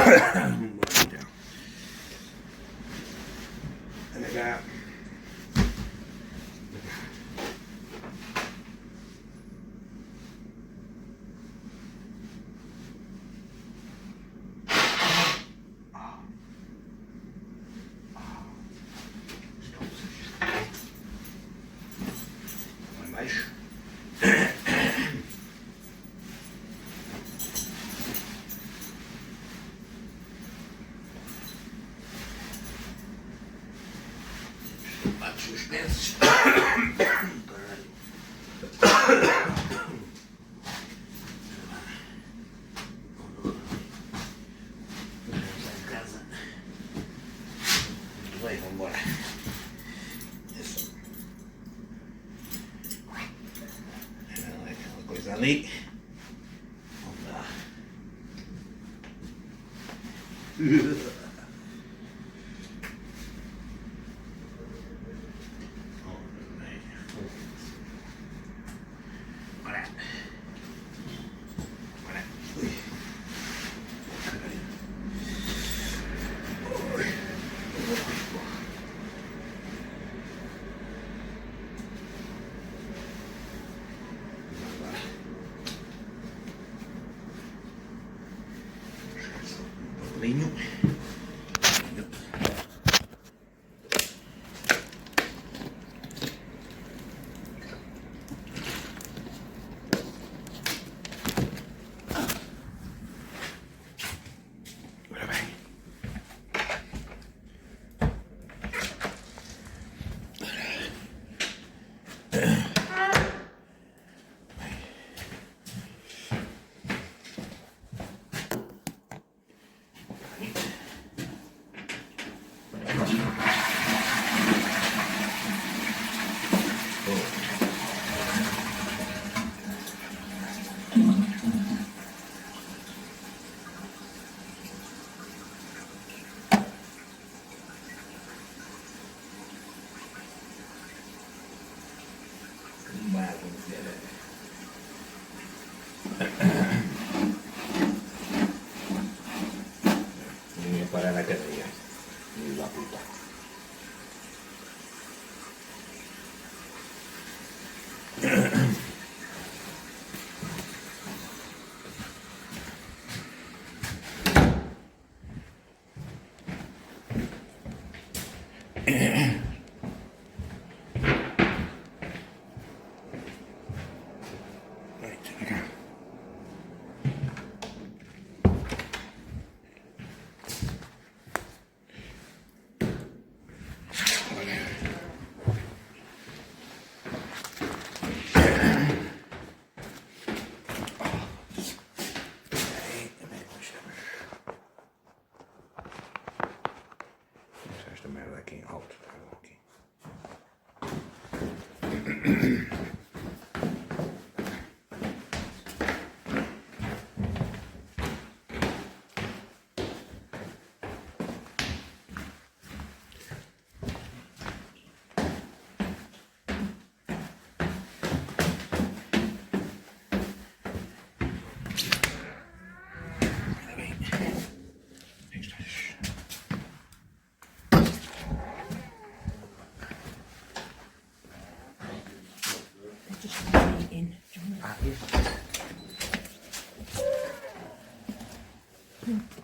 And I got lì. Legno. Para la carrera, la puta.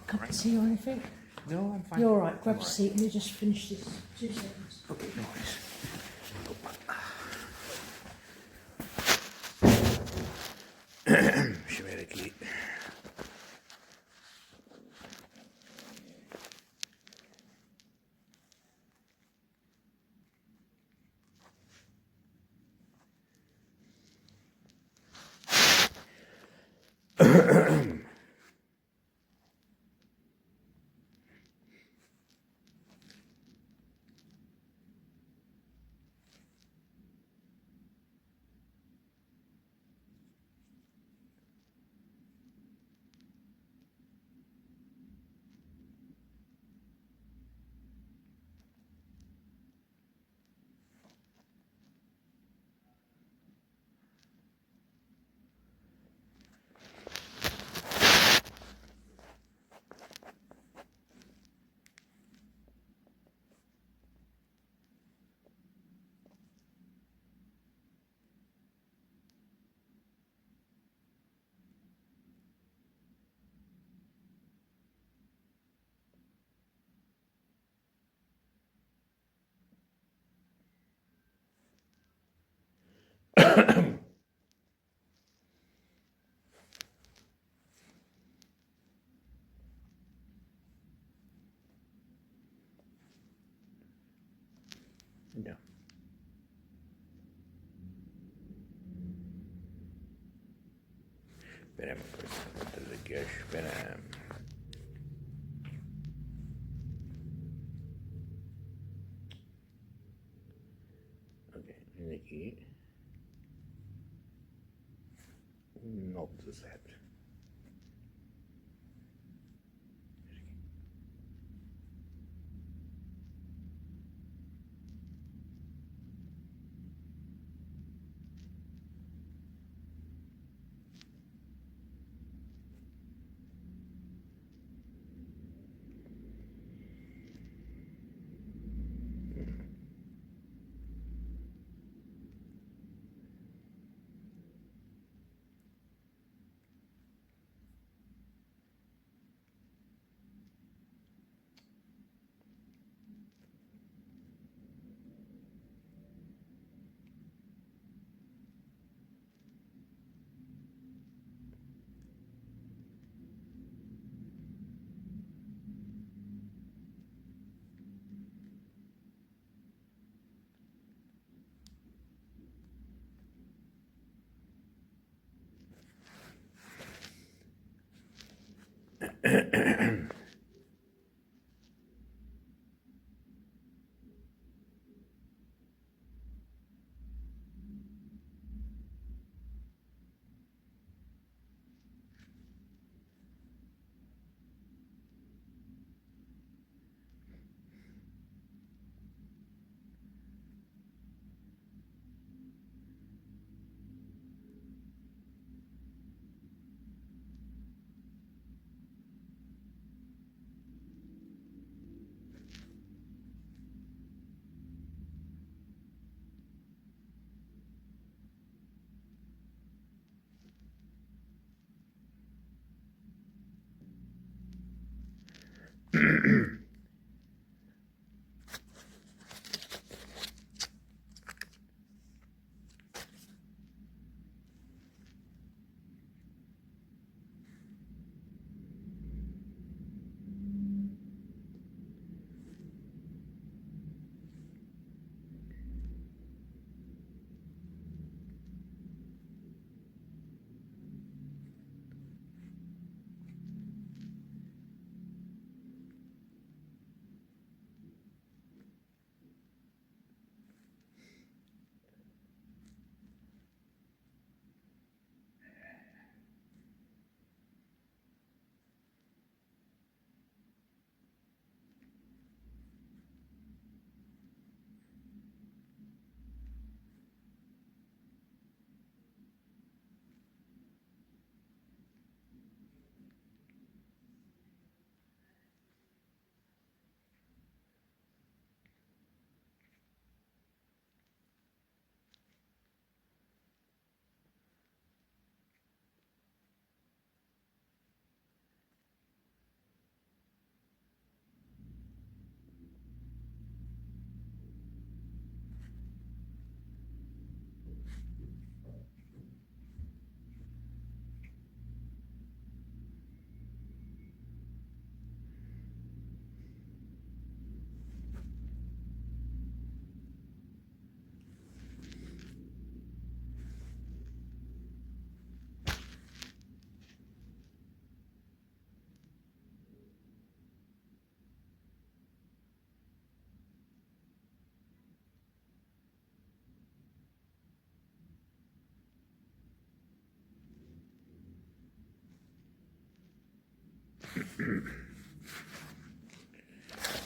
Cup of tea or anything? No, I'm fine. You're all right. Grab a seat and we just finish this. 2 seconds. Okay, no worries. Deixa eu ver aqui. No. Esperem a coisa. Vou aqui a esperar. Ok, vem aqui. 917.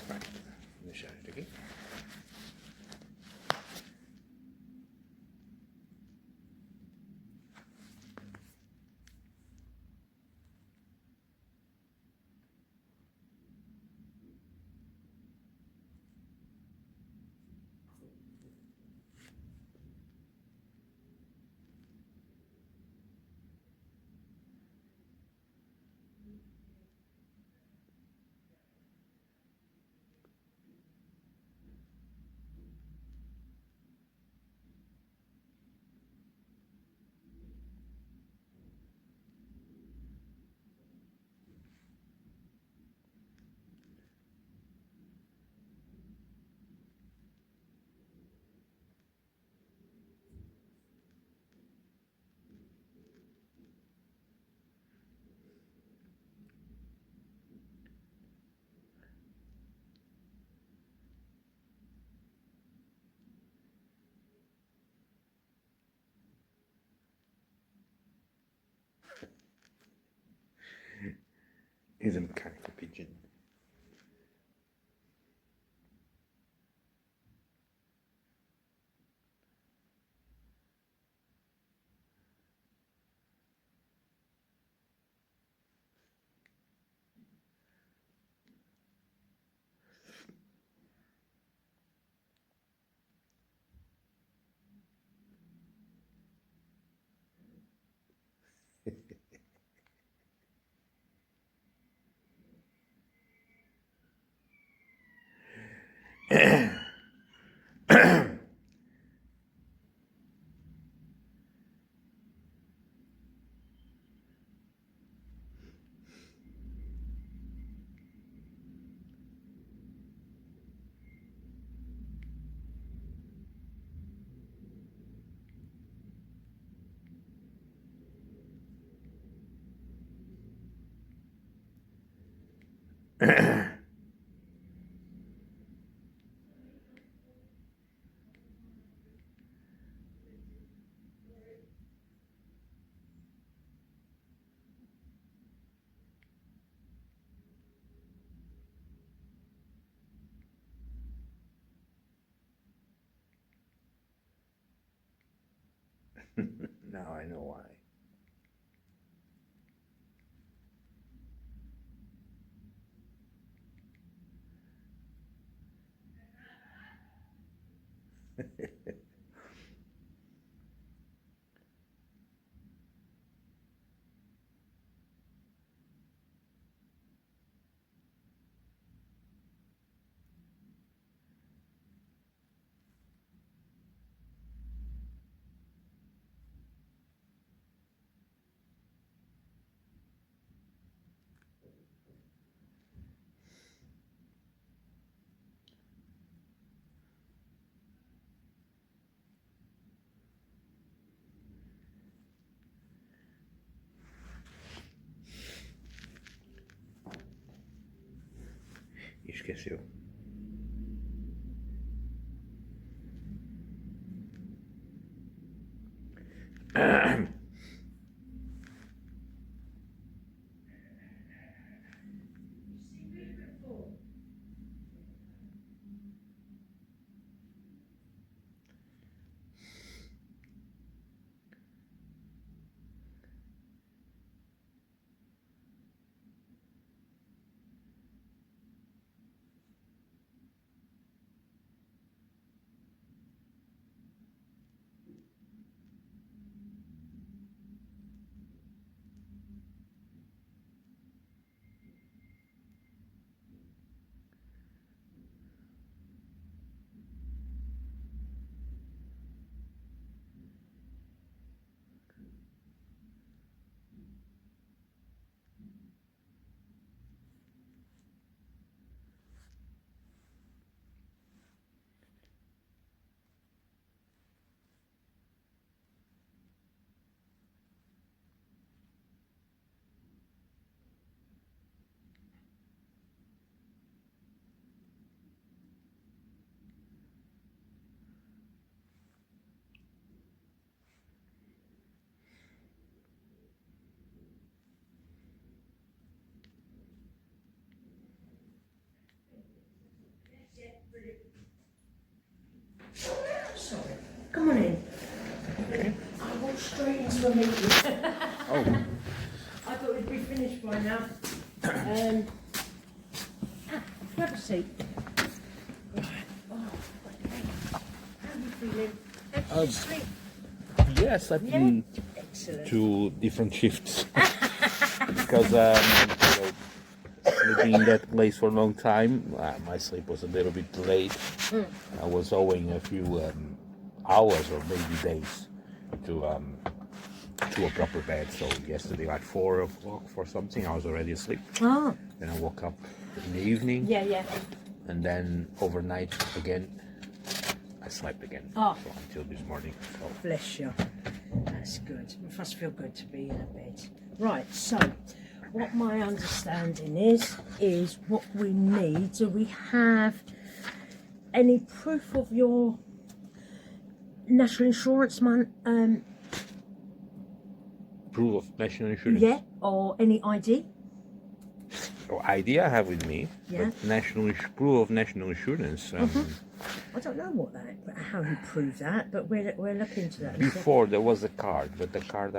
Right, deixar isto aqui. He's a mechanical pigeon. Now I know why. Esqueceu. Sorry. Come on in. Okay. I walked straight into a meeting. Oh. I thought we'd be finished by now. Grab a seat. Right. Oh, how are you feeling? How did you sleep? Yes, I've Yeah. been Excellent. 2 different shifts because sleeping in that place for a long time. My sleep was a little bit delayed. I was owing a few hours or maybe days to a proper bed. So yesterday at 4 o'clock for something, I was already asleep. Ah. Then I woke up in the evening. Yeah, yeah. And then overnight again, I slept again. Oh. So until this morning. So. Bless you. That's good. It must feel good to be in a bed. Right, so what my understanding is what we need. Do we have any proof of your national insurance Proof of national insurance? yeah, or any ID? So ID I have with me, Yeah. but proof of national insurance. I don't know how you prove that, but we'll look into that. Before there was a card, but the card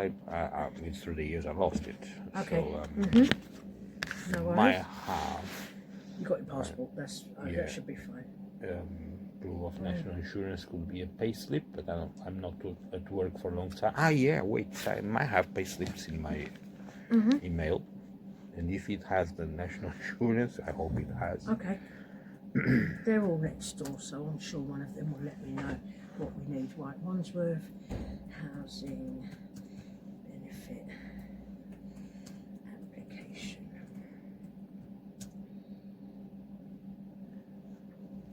it's through the years I lost it. Okay. So No worries. might have You got your passport. yeah. That should be fine. Proof of national insurance could be a payslip, but I'm not at work for a long time. Yeah, wait, I might have payslips in my email, and if it has the national insurance, I hope it has. Okay. They're all next door, so I'm sure one of them will let me know what we need. Right, Wandsworth housing benefit application.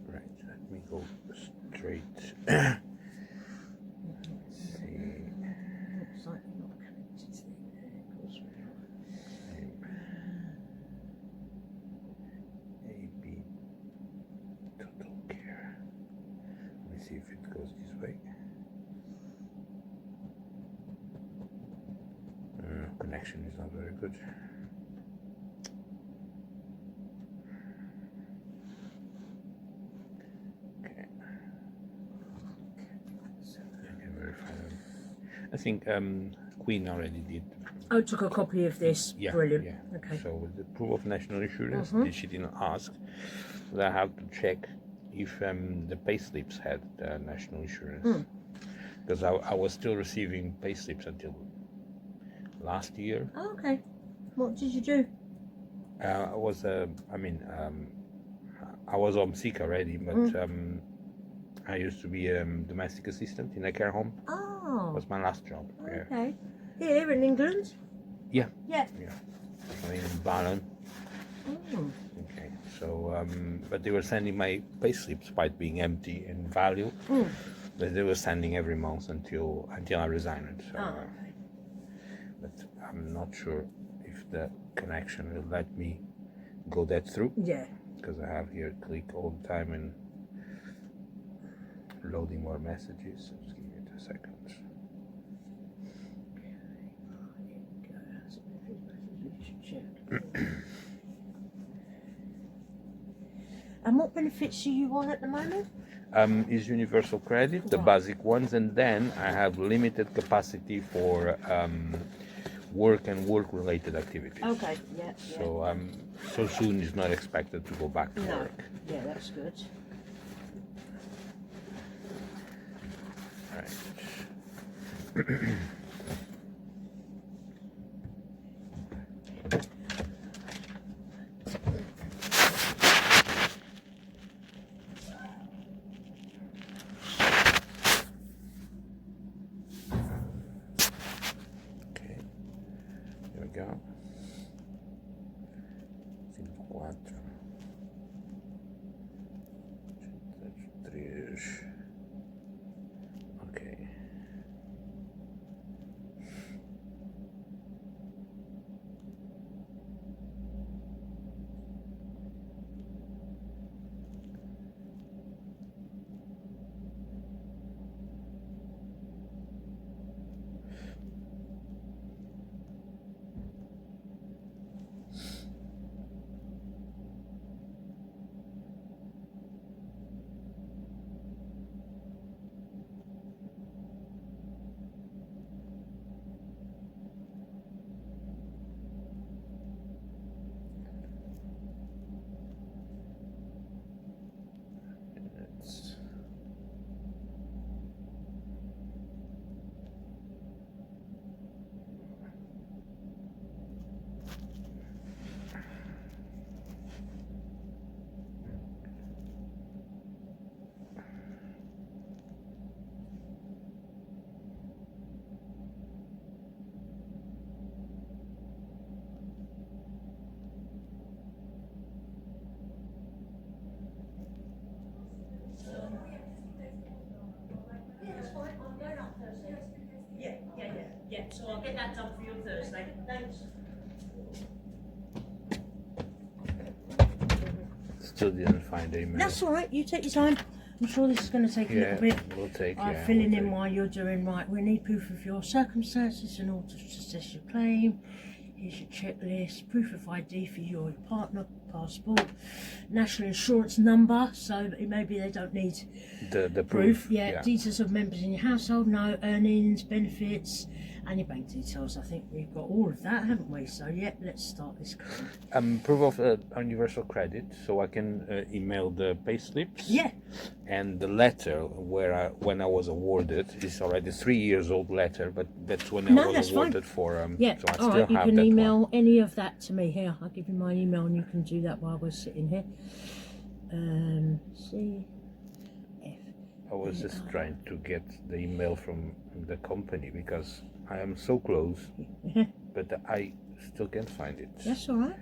Right, let me go straight. Let's see. Looks like we're not connected to there. Of course we're not. AB Total Care. Let me see if it goes this way. Connection is not very good. Okay. I can verify that. I think Queen already did. Oh, took a copy of this. Yeah, Brilliant. yeah. Okay. So with the proof of national insurance, she didn't ask. But I have to check if the payslips had national insurance, because I was still receiving payslips until last year. Oh, okay. What did you do? I was home sick already, but I used to be a domestic assistant in a care home. Oh. That was my last job. Yeah. Okay. Here in England? Yeah. Yeah. Yeah. I mean, in Ballen. Oh. Okay. So, but they were sending my payslips despite being empty in value. But they were sending every month until I resigned. So, Okay. but I'm not sure if the connection will let me go that through. Yeah. Because I have here click all the time and loading more messages. Just give me 2 seconds. And what benefits are you on at the moment? Is universal credit, the Right. basic ones, and then I have limited capacity for work and work-related activities. Okay, yeah. So so soon is not expected to go back to No. work. Yeah, that's good. Right. Okay. Here we go. 54. 3. Okay. It's Yeah. So I'll get that done for you on Thursday. Thanks. still didn't find the email. That's all right. You take your time. I'm sure this is going to take a little bit. We'll take. I'm Yeah, filling we'll in take. while you're doing right. We need proof of your circumstances in order to assess your claim. Here's your checklist, proof of ID for you or your partner, passport, national insurance number, so maybe they don't need the proof. Yeah, details of members in your household, no earnings, benefits, and your bank details. I think we've got all of that, haven't we? So yeah, let's start this claim. Proof of universal credit, so I can email the pay slips. Yeah. And the letter when I was awarded is already 3 years old letter, but that's when I was awarded fine. for. Yeah. So I all still right, you have can that email one. any of that to me. Here, I'll give you my email, and you can do that while we're sitting here. I was just trying to get the email from the company because I am so close, but I still can't find it. That's all right.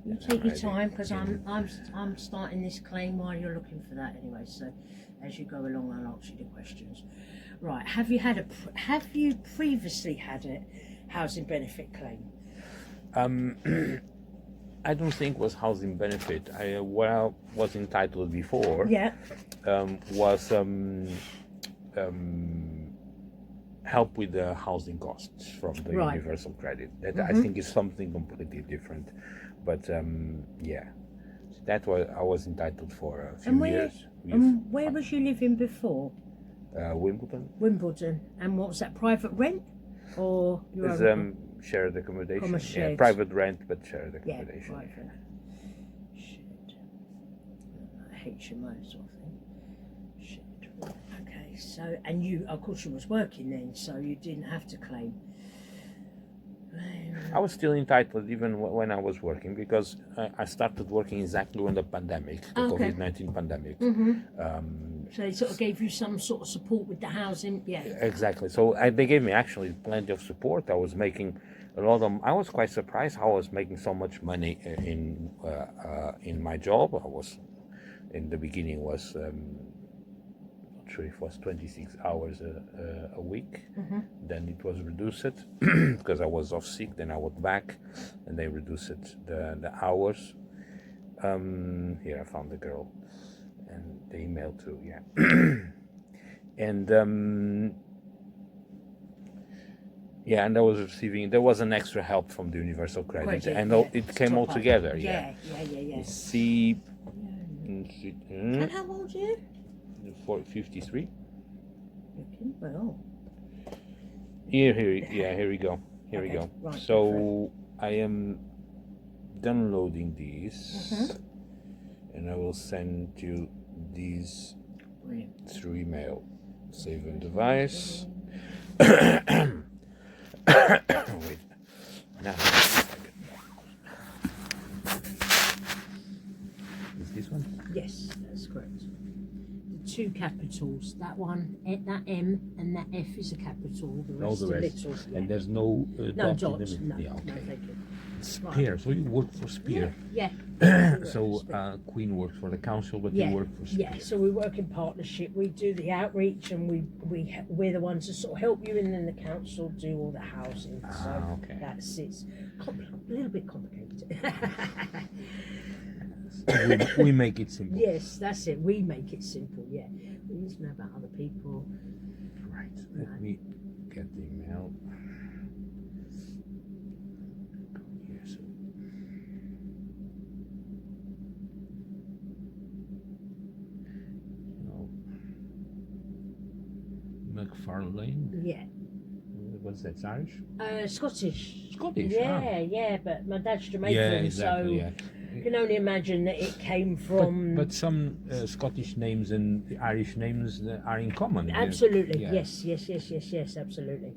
You take your time, because I'm starting this claim while you're looking for that anyway. So as you go along, I'll answer the questions. Right? Have you previously had a housing benefit claim? I don't think it was housing benefit. What I was entitled before. Yeah. Was help with the housing costs from the universal credit. That I think is something completely different. But yeah, that I was entitled for a few years. And where was you living before? Wimbledon. Wimbledon. And what was that, private rent or your own? Shared accommodation. Yeah, private rent, but shared accommodation. Yeah, private. Shared. HMO sort of thing. Shared. Okay, so, and you, of course you was working then, so you didn't have to claim. I was still entitled even when I was working, because I started working exactly when the pandemic, the COVID-19 pandemic. So they sort of gave you some sort of support with the housing, yeah. Exactly. So they gave me actually plenty of support. I was making a lot of. I was quite surprised how I was making so much money in my job. I was in the beginning was. Not sure if it was 26 hours a week. Then it was reduced because I was off sick. Then I went back, and they reduced the hours. Here I found the girl, and the email too. Yeah, and yeah, and I was receiving. There was an extra help from the universal credit, and it came all together. Yeah. See. And how old are you? 53. Well. Here we go. Here we go. Right, so I am downloading these, and I will send you these through email. Save on device. Wait. Now. Is this one? Yes, that's correct. Two capitals. That one, that M and that F is a capital. The rest are little. Yeah. And there's no dot in the middle. No, Yeah, okay. no, thank you. Spear. So you work for Spear. Yeah. So Queen works for the council, but you work for Spear. Yeah. So we work in partnership. We do the outreach, and we're the ones that sort of help you, and then the council do all the housing. So okay. That's it's a little bit complicated. we make it simple. Yes, that's it. We make it simple. Yeah. We need to know about other people. Right. Let me get the email. Here, so. MCFARLANE. Yeah. What's that? Irish? Scottish. Scottish. Yeah. But my dad's Jamaican, so. You can only imagine that it came from. But some Scottish names and the Irish names are in common. Absolutely. Yeah. Yes, absolutely.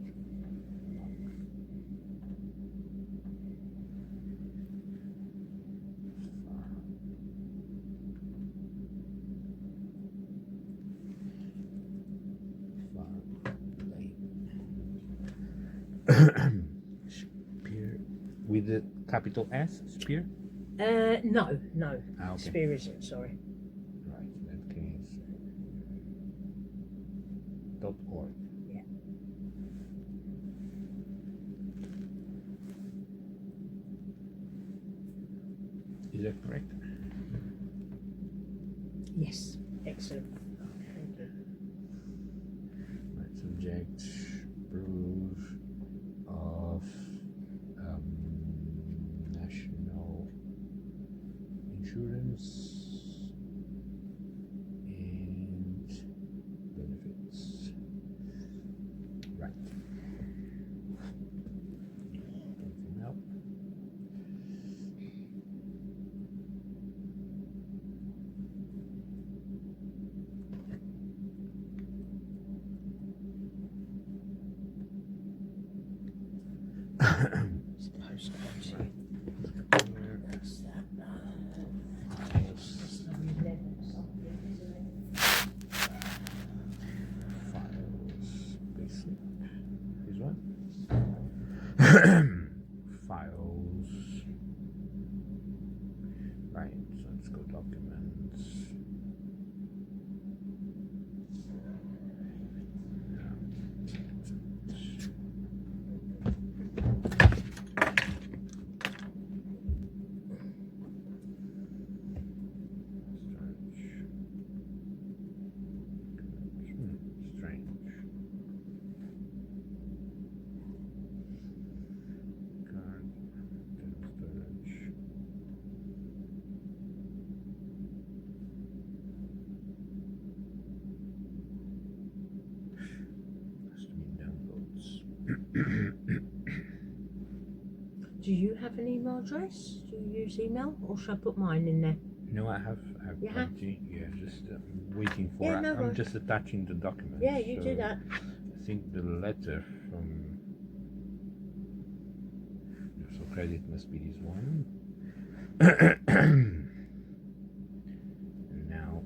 Spear with the capital S, Spear? No. Okay. Spear isn't, sorry. Right, that case. .org. Yeah. Is that correct? Yes. Excellent. Thank you. Right, subject, proof of insurance and benefits. Right. Anything else? It's postcode. What's that? Files, basic. This one. Files. Right, so let's go documents. Strange. Card, storage. Has to be downloads. Do you have an email address? Do you use email, or should I put mine in there? No, I have You have? plenty. Yeah, just waiting for. Yeah, no I'm worries. just attaching the document. Yeah, you do so that. I think the letter from so credit must be this one. And now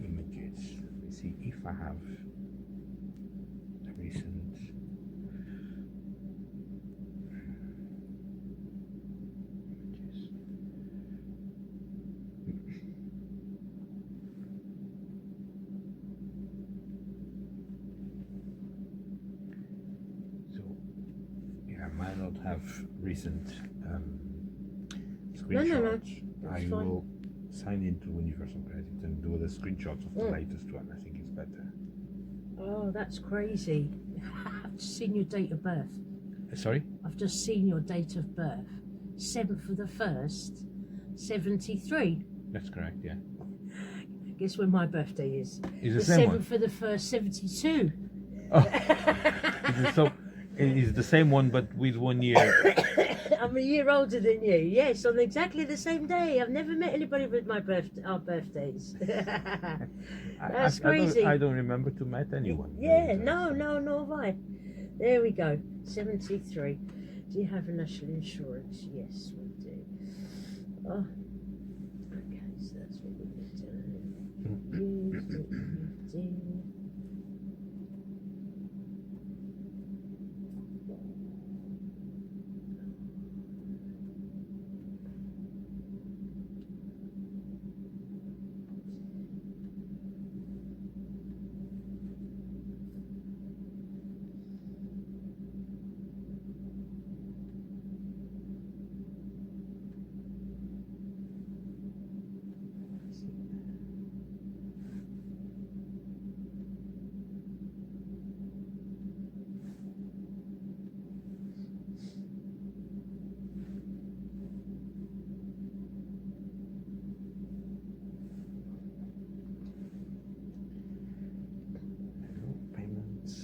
images. Let me see if I have the recent. Images. So, yeah, I might not have recent No, screenshots. no, no. I That's fine. will sign into Universal Credit and do the screenshots of the latest one. I think it's better. Oh, that's crazy. I've just seen your date of birth. Sorry? I've just seen your date of birth. 7th of the 1st, 73. That's correct, yeah. Guess when my birthday is? Is the same one? 7th of the 1st, 72. It's the same one but with 1 year. I'm a year older than you. Yes, on exactly the same day. I've never met anybody with our birthdays. That's crazy. I don't remember to met anyone. Yeah, no, nor have I. There we go. 73. Do you have a national insurance? Yes, we do. Oh, okay, so that's what we've done. Used it, moved in. Payments.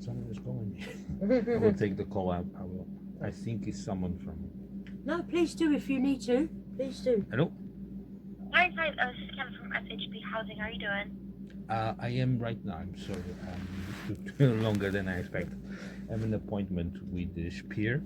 Someone is calling me. I will take the call out. I will. I think it's someone from. No, please do if you need to. Please do. Hello. Hi, this is Kim from SHP Housing. How are you doing? I am right now. I'm sorry. It took longer than I expected. I have an appointment with the Spear.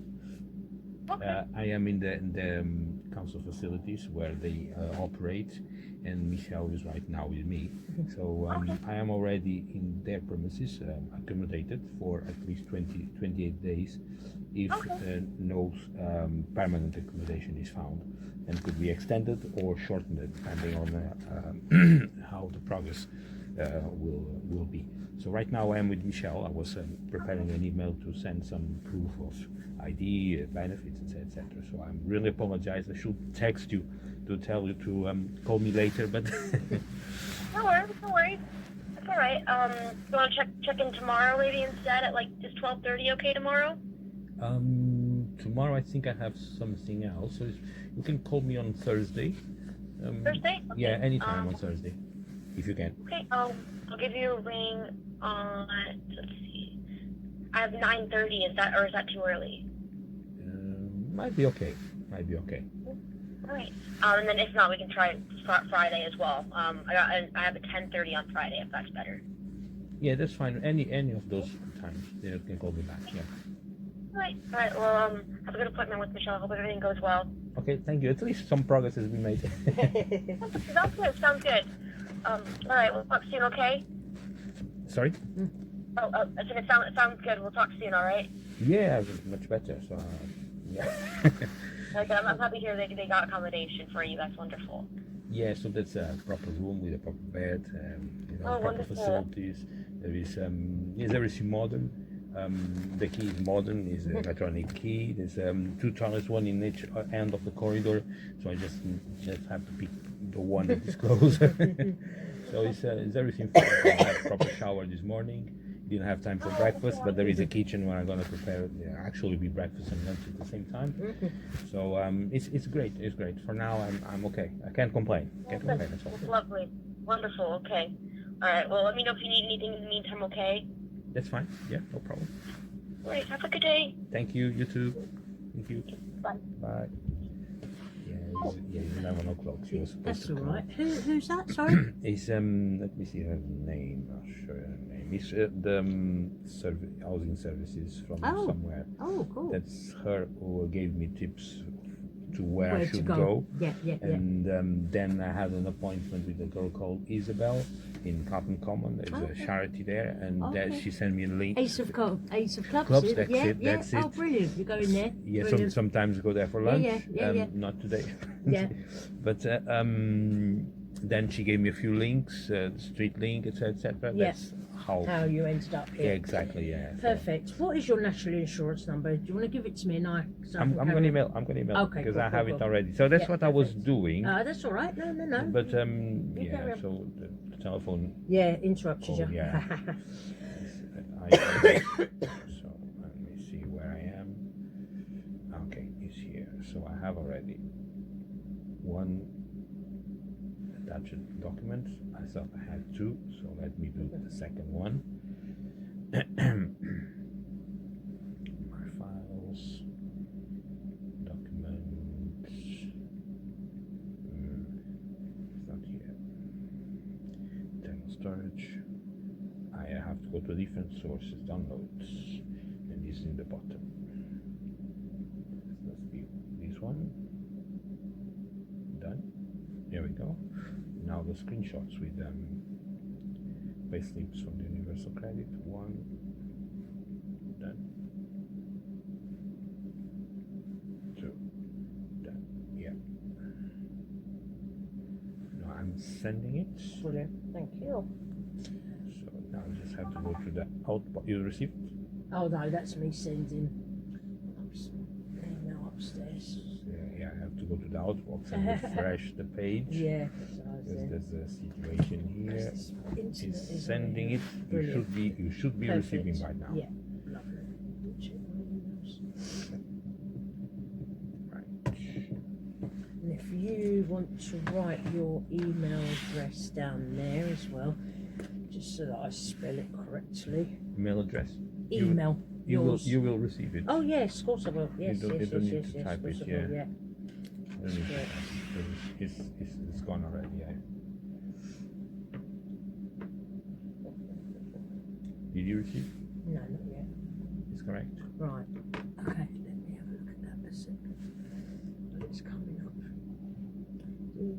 Okay. I am in the council facilities where they operate, and Michelle is right now with me. So I am already in their premises, accommodated for at least 28 days if no permanent accommodation is found, and could be extended or shortened depending on how the progress will be. So right now I am with Michelle. I was preparing an email to send some proof of ID, benefits, etc. So I really apologize. I should text you to tell you to call me later, but No worries, no worries. That's all right. You want to check in tomorrow, maybe instead at like is 12:30 okay tomorrow? tomorrow I think I have something else. So you can call me on Thursday. Thursday? Okay. Yeah, anytime on Thursday, if you can. Okay. I'll give you a ring on. Let's see. I have 9:30. Is that too early? Might be okay. Might be okay. All right. And then if not, we can try Friday as well. I have a 10:30 on Friday if that's better. Yeah, that's fine. Any of those times, you can call me back. Yeah. All right. All right. Well, have a good appointment with Michelle. Hope everything goes well. Okay, thank you. At least some progress has been made. Sounds good. Sounds good. All right. We'll talk soon. Okay. Sorry? I said it sounds good. We'll talk soon. All right. Yeah, much better. So, yeah. Okay, I'm happy to hear they got accommodation for you. That's wonderful. Yeah, so that's a proper room with a proper bed, proper wonderful. facilities. There is everything modern. The key is modern, is an electronic key. There's 2 toilets, one in each end of the corridor. So I just have to pick the one that is closer. So it's everything fine. I had a proper shower this morning. Didn't have time for breakfast, but there is a kitchen where I'm gonna prepare actually be breakfast and lunch at the same time. So it's great. It's great. For now, I'm okay. I can't complain. That's all. That's lovely. Wonderful. Okay. All right. Well, let me know if you need anything in the meantime. Okay. That's fine. Yeah, no problem. All right. Have a good day. Thank you. You too. Thank you. Bye. Bye. Yeah, it's 11 o'clock. She was supposed That's to all come. right. Who's that? Sorry. It's let me see her name. I'll show you her name. It's the housing services from somewhere. Oh, cool. That's her who gave me tips to where I to should go. go. Yeah. And then I had an appointment with a girl called Isabel in Cotton Common. There's a charity there, and she sent me a link. Ace of Clubs. Clubs, that's it, that's Oh, it. brilliant. You're going there. Yeah, Brilliant. sometimes go there for lunch. Yeah. Not today. Yeah. But then she gave me a few links, street link, etc. Yeah. That's how you ended up here. Yeah, exactly. Yeah. So Perfect. What is your national insurance number? Do you want to give it to me and I'm going to email. Okay, because cool, I have cool. it already. So that's Yeah, what I was perfect. doing. That's all right. No. But carry yeah. on. So the telephone. Yeah, interrupted call, you. Yeah. So let me see where I am. Okay, it's here. So I have already one attached document. I thought I had 2, so let me do the second one. My files, documents. It's not here. Internal storage. I have to go to different sources, downloads, and this is in the bottom. Let's view this one. Done. There we go. Now the screenshots with payslips from the Universal Credit. 1. Done. 2. Done. Yeah. Now I'm sending it. Brilliant. Thank you. So now I just have to go to the outbox. You received? Oh no, that's me sending email upstairs. Yeah, I have to go to the outbox and refresh the page. Yeah. Because there's a situation here. Internet It's is sending it. Brilliant. You should be Perfect. receiving right now. Yeah. Lovely. Check my emails. Right. And if you want to write your email address down there as well, just so that I spell it correctly. Email address. Email. yours. You will receive it. Oh yes, of course I will. Yes, you don't yes, need yes, to yes, type yes, it. of course I will, Yeah. yeah. Don't need to correct. type it. It's gone already. Yeah. Did you receive? No, not yet. It's correct. Right. Okay, let me have a look at that a second. Well, it's coming up. Oh,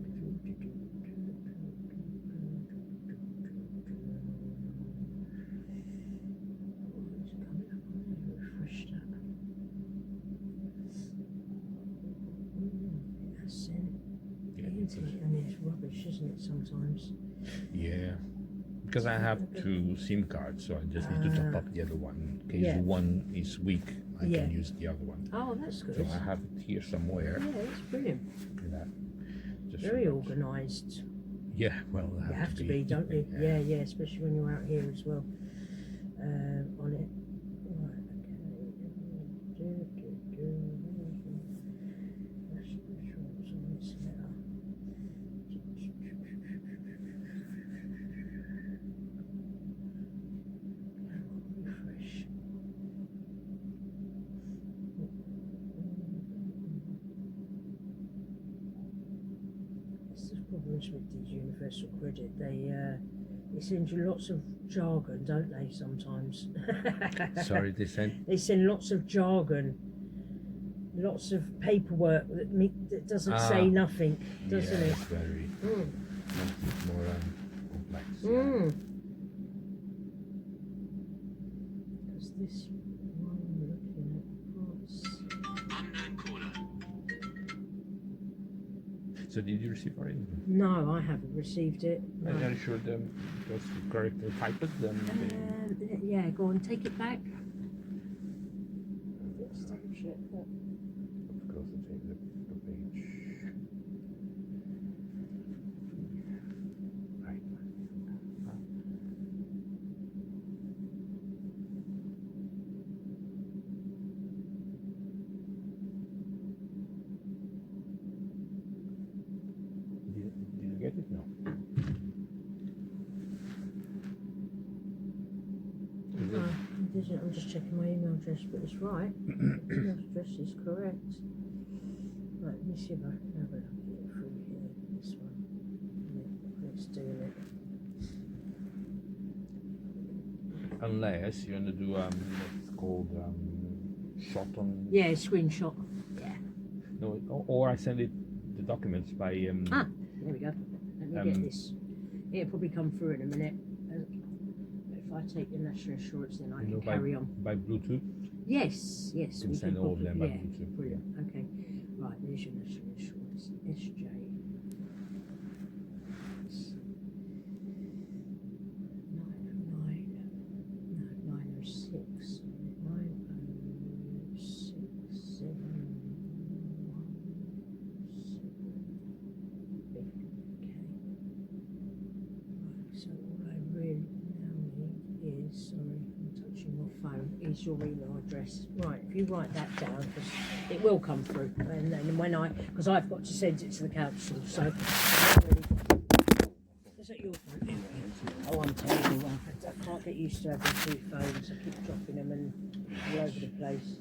it's coming up. I refreshed that. That's it. Yeah, And it's rubbish, isn't it, sometimes? yeah. Because I have two SIM cards, so I just need to top up the other one. In case Yeah. one is weak, I Yeah. can use the other one. Oh, that's good. So I have it here somewhere. Yeah, that's brilliant. Yeah. Just Very so that- organised. Yeah, well, I You have to be, don't you? Yeah. Yeah, especially when you're out here as well. On it. Right, okay. National insurance on this letter. Refresh. It's the problems with the universal credit. They send you lots of jargon, don't they? Sometimes. Sorry, they sent. They send lots of jargon, lots of paperwork that doesn't say nothing, doesn't Yeah, it? it's very more complex. Because this one I'm looking at. So did you receive already? No, I haven't received it. No. Are you sure that's the correct type? Yeah, go on, take it back. Let's double check that. Of course, I take the page. Right. Did you get it? No. I'm just checking my email address, but it's right. The email address is correct. Right, let me see if I can have a look at it through here. This one. Yeah, it's doing it. Unless you want to do what's called shot on. Yeah, screenshot. Yeah. No, or I send it the documents by. There we go. Let me get this. It'll probably come through in a minute. If I take your national insurance, then I can carry on. By Bluetooth? Yes. You can send all of them by yeah, Bluetooth. brilliant. Okay. Right, there's your national insurance. SJ. 906. 906 717. So all I really now need is, sorry, I'm touching my phone, is your email address. Right, if you write that down, because it will come through, and then when because I've got to send it to the council, so. Is that your phone? Oh, I'm terrible. I can't get used to having two phones. I keep dropping them and all over the place.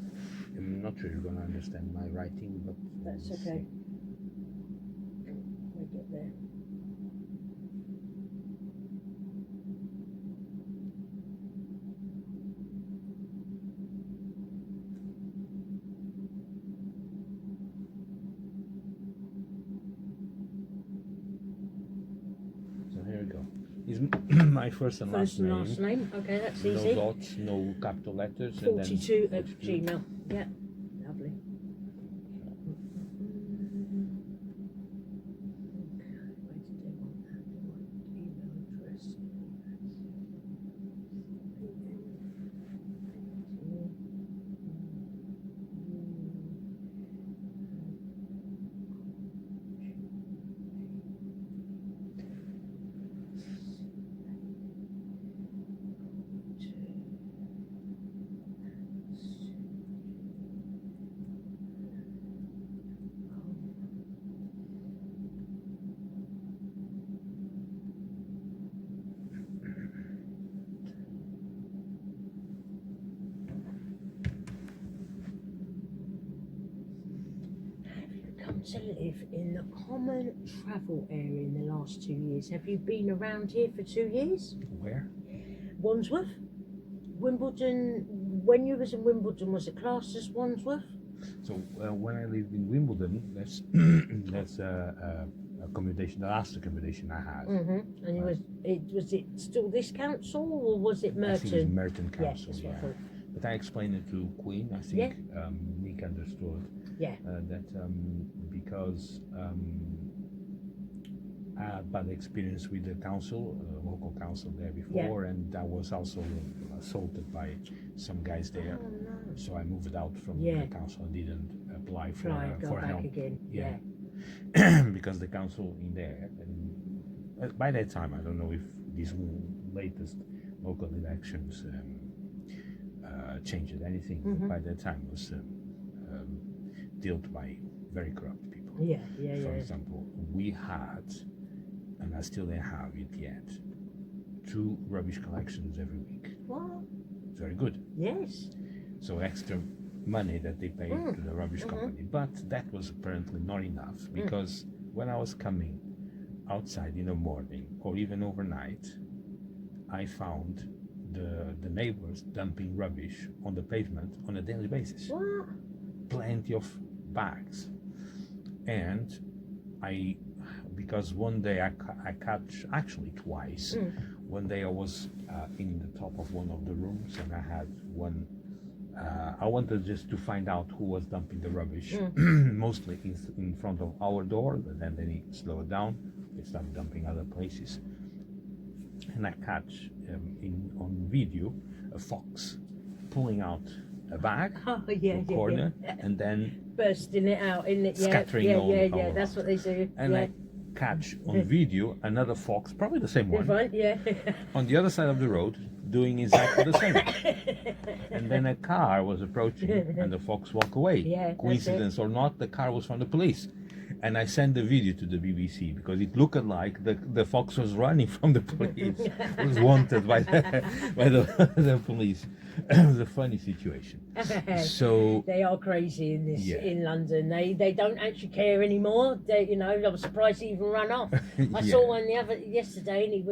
I'm not sure you're going to understand my writing, but. That's okay. We get there. So here we go. Is my first and last name. First and last name. Okay, that's easy. No dots, no capital letters. 42 and at then Gmail. Yeah, lovely. Where did they want that? They want email address. to live in the common travel area in the last 2 years. Have you been around here for 2 years? Where? Wandsworth? Wimbledon, when you was in Wimbledon, was it classed as Wandsworth? So when I lived in Wimbledon, that's that's accommodation, the last accommodation I had. Mm-hmm. And was it still this council or was it Merton? I think it was Merton Yeah, Council, that's what I thought. But I explained it to Queen. I think Nick understood that because I had bad experience with the council, local council there before, and I was also assaulted by some guys there. Oh, no. So I moved out from the council and didn't apply for back help again. Yeah. because the council in there, and by that time, I don't know if these latest local elections changed anything. But by that time, was dealt by very corrupt people. For example, we had, and I still don't have it yet, 2 rubbish collections every week. What? It's very good. Yes. So extra money that they pay to the rubbish company. But that was apparently not enough, because when I was coming outside in the morning or even overnight, I found the neighbors dumping rubbish on the pavement on a daily basis. What? Plenty of bags. And because one day I catch, actually twice, one day I was in the top of one of the rooms and I had one, I wanted just to find out who was dumping the rubbish, mostly in front of our door, but then they slowed down, they started dumping other places. And I catch on video a fox pulling out a bag from the corner and then bursting it out, isn't it? Scattering all yeah. That's what they do. And I catch on video another fox, probably the same one, on the other side of the road, doing exactly the same. And then a car was approaching and the fox walked away. Coincidence or not, the car was from the police. And I sent the video to the BBC because it looked like the fox was running from the police. It was wanted by the police. It was a funny situation. So they are crazy in this in London. They don't actually care anymore. I was surprised he even ran off. I saw one yesterday, and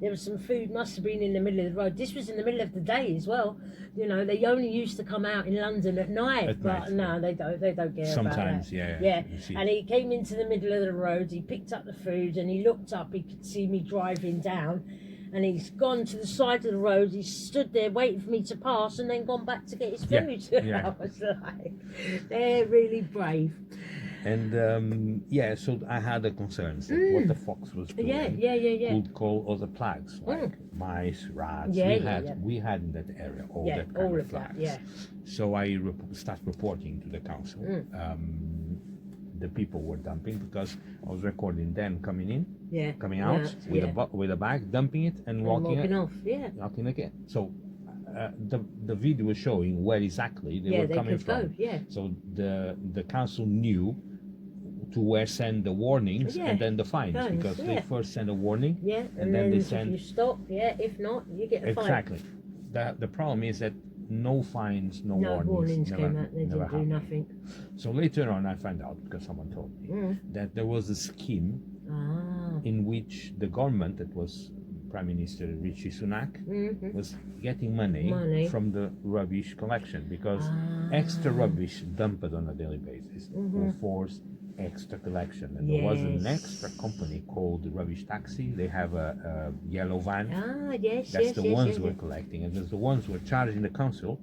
there was some food must have been in the middle of the road. This was in the middle of the day as well. They only used to come out in London at night, no, they don't care. Sometimes, about that. And he came into the middle of the road. He picked up the food and he looked up. He could see me driving down. And he's gone to the side of the road. He stood there waiting for me to pass, and then gone back to get his food. I was like, they're really brave. And so I had the concerns that what the fox was doing would call other plagues like mice, rats. We had in that area all that kind of plagues. So I start reporting to the council. The people were dumping because I was recording them coming in, coming out with a bag, dumping it, and walking off. Walking again. So the video was showing where exactly they were coming from. So the council knew to where send the warnings and then the fines, because they first send a warning and then they send. If you stop, if not, you get a fine. Exactly. The problem is that no fines, no warnings came out. They didn't do nothing. So later on, I found out, because someone told me, that there was a scheme in which the government, that was Prime Minister Rishi Sunak, was getting money from the rubbish collection, because extra rubbish dumped on a daily basis will force extra collection. And there was an extra company called the Rubbish Taxi. They have a yellow van. That's the ones we're collecting, and there's the ones who are charging the council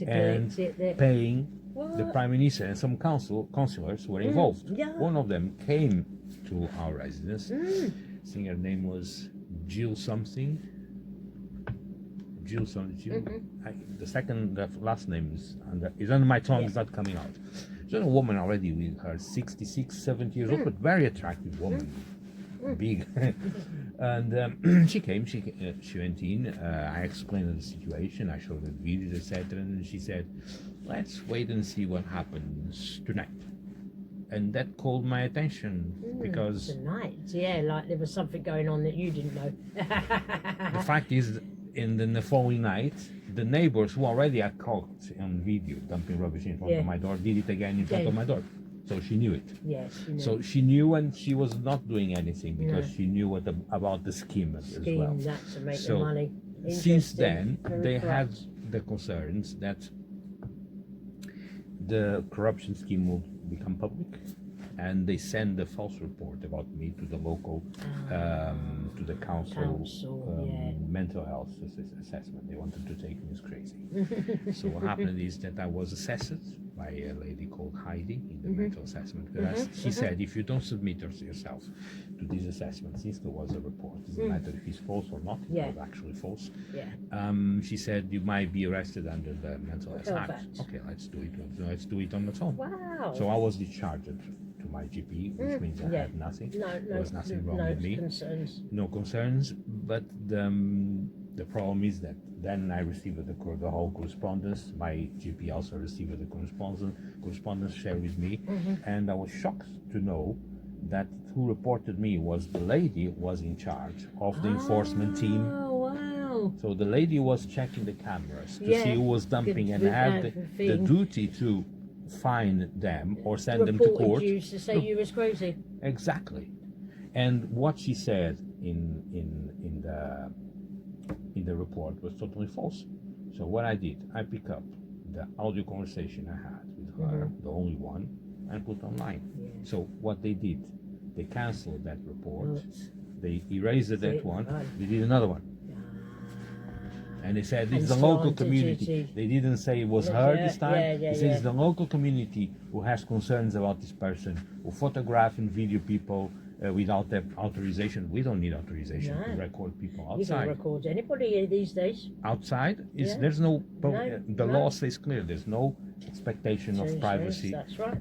and paying the Prime Minister, and some councillors were involved. One of them came to our residence. I think her name was Jill something. The last name is under my tongue. Is not coming out. She's a woman already with her 66, 70 years old, but very attractive woman, big. And she came. She went in. I explained the situation. I showed her videos, etc. And she said, "Let's wait and see what happens tonight." And that called my attention because tonight, like there was something going on that you didn't know. The fact is, in the following night, the neighbors who already had caught on video dumping rubbish in front of my door did it again in front of my door. So she knew it. Yes, you know. So she knew, and she was not doing anything because she knew about the scheme as well. That's to make So, the money. Since then, Very they had corrupt. the concerns that the corruption scheme will become public, and they send a false report about me to the local, to the council mental health assessment. They wanted to take me as crazy. So what happened is that I was assessed by a lady called Heidi in the mental assessment. She said, if you don't submit yourself to this assessment, since there was a report, it doesn't matter if it's false or not, it was actually false. She said, you might be arrested under the Mental Health Act. Okay, let's do it. Let's do it on its own. Wow. So I was discharged to my GP, which means I had nothing. There was nothing wrong with me. No concerns. But the problem is that then I received the whole correspondence. My GP also received the correspondence shared with me, and I was shocked to know that who reported me was the lady who was in charge of the enforcement team. Oh wow! So the lady was checking the cameras to see who was dumping and had the duty to fine them or send them to court. You to say you was crazy. Exactly. And what she said in the report was totally false. So what I did, I picked up the audio conversation I had with her, the only one, and put online. So what they did, they canceled that report, they erased that one, they did another one. And they said it's the local community. They didn't say it was her this time. They said it's the local community who has concerns about this person, who photograph and video people without their authorization. We don't need authorization to record people outside. You can record anybody these days. Outside, there's no, the law says clear, there's no expectation of privacy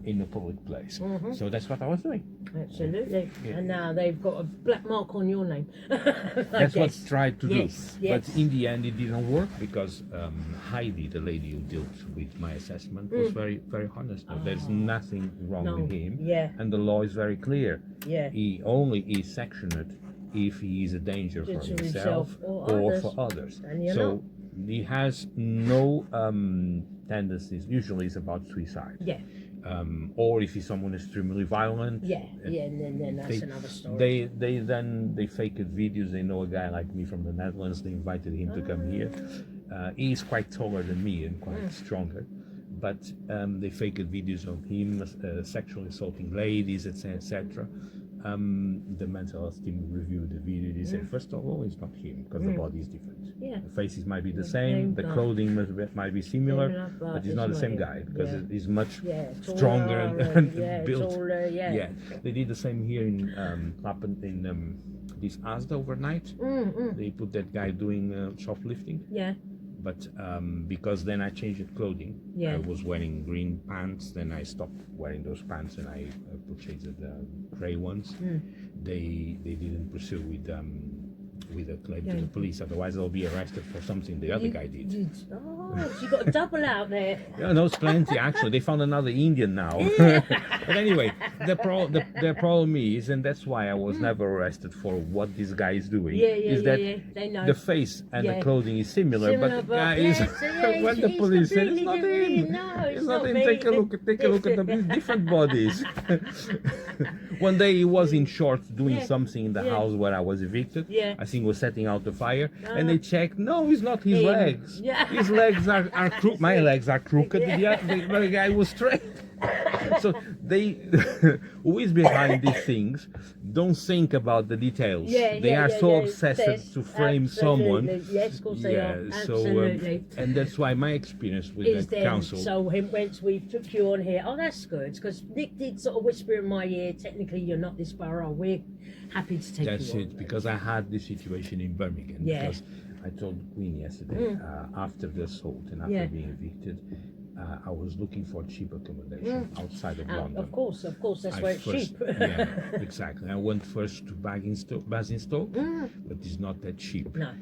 in a public place. So that's what I was doing. Absolutely. And now they've got a black mark on your name. That's what I tried to do. Yes. But in the end it didn't work because Heidi, the lady who dealt with my assessment, was very, very honest. There's nothing wrong with him. And the law is very clear. He only is sectioned if he is a danger for himself or for others. So he has no tendencies. Usually it's about suicide. Or if he's someone extremely violent. And then that's another story. They faked videos. They know a guy like me from the Netherlands. They invited him to come here. He's quite taller than me and quite stronger. But they faked videos of him sexually assaulting ladies, etc. The mental health team reviewed the video. They said, first of all, it's not him because the body is different. The faces might be the same, the clothing might be similar, but he's not the same guy because he's much stronger and built. They did the same here in this Asda overnight. They put that guy doing shoplifting. But because then I changed clothing, I was wearing green pants, then I stopped wearing those pants and I purchased the grey ones. They didn't pursue with a claim to the police, otherwise they'll be arrested for something the other guy did. So you got a double out there. Yeah, there's plenty actually. They found another Indian now. But anyway, the problem is, and that's why I was never arrested for what this guy is doing, is that They know. the face and the clothing is similar, but the guy is when the police said it's not him. It's not him. Take a look at the different bodies. One day he was in shorts doing something in the house where I was evicted. I think was setting out the fire, and they checked. No, it's not his legs. His legs are crooked. My legs are crooked. The other guy was straight. So they, who is behind these things, don't think about the details. They are so obsessed to frame someone. Yes, of course they are. So and that's why my experience with is the council. So once we took you on here, that's good, because Nick did sort of whisper in my ear, technically you're not this borough, we're happy to take that's you it, because I had this situation in Birmingham. Because I told Queen yesterday, after the assault and after being evicted, I was looking for cheap accommodation outside of London. Of course, that's where it's cheap. Exactly. I went first to Basingstoke, but it's not that cheap. No.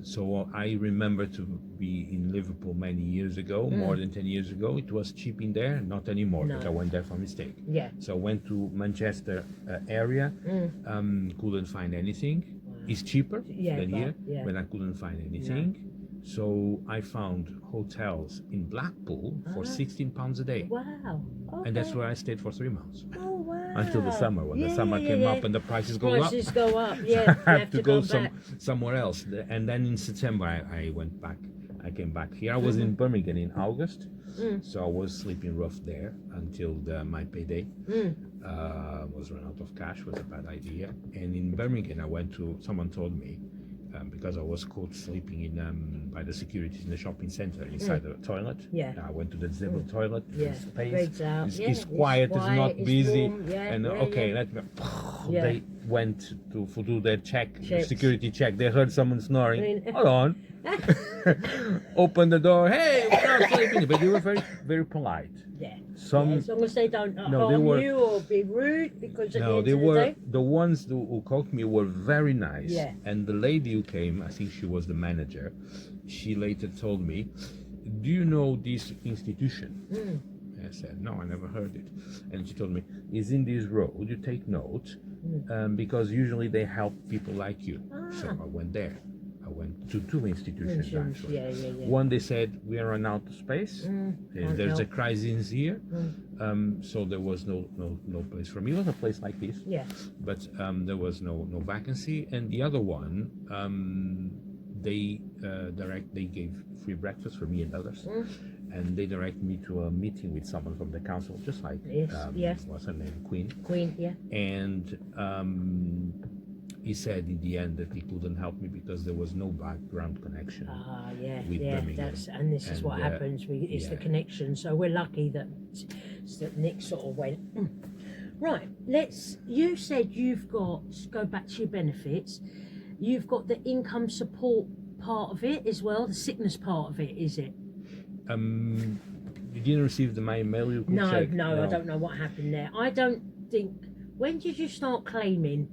So I remember to be in Liverpool many years ago, more than 10 years ago. It was cheap in there, not anymore, but I went there for mistake. So I went to Manchester area, couldn't find anything. It's cheaper than here, but I couldn't find anything. So I found hotels in Blackpool for £16 a day. Wow. Okay. And that's where I stayed for 3 months. Oh, wow. Until the summer. When the summer came up and the prices go up. Prices go up, yeah. I have to go back. somewhere else. And then in September I went back. I came back here. I was in Birmingham in August. So I was sleeping rough there until my payday. Was run out of cash, was a bad idea. And in Birmingham I went to, someone told me, because I was caught sleeping in by the securities in the shopping center inside the toilet. Yeah. I went to the disabled toilet. Yeah. Space. Out. It's quiet. It's not busy. Warm. Yeah. And let me. Yeah. They went to do their security check. They heard someone snoring. Hold on. Open the door. Hey, we're not sleeping. But they were very, very polite. Yeah. Some, as long as they don't harm you or be rude, because at the end of the day, the ones who called me were very nice. Yeah. And the lady who came, I think she was the manager. She later told me, "Do you know this institution?" I said, "No, I never heard it." And she told me, "It's in this road. You take note, because usually they help people like you." So I went there. I went to 2 institutions actually. Yeah. One, they said we are run out of space. There's a crisis here, so there was no place for me. It was a place like this, but there was no vacancy. And the other one, they gave free breakfast for me and others, and they directed me to a meeting with someone from the council, just like what's her name, Queen, and he said in the end that he couldn't help me because there was no background connection. With Birmingham. This is what happens. It's the connection. So we're lucky that Nick sort of went. Right. You said you've got, go back to your benefits. You've got the income support part of it as well. The sickness part of it, is it? You didn't receive my email. You could check? No, I don't know what happened there. I don't think. When did you start claiming?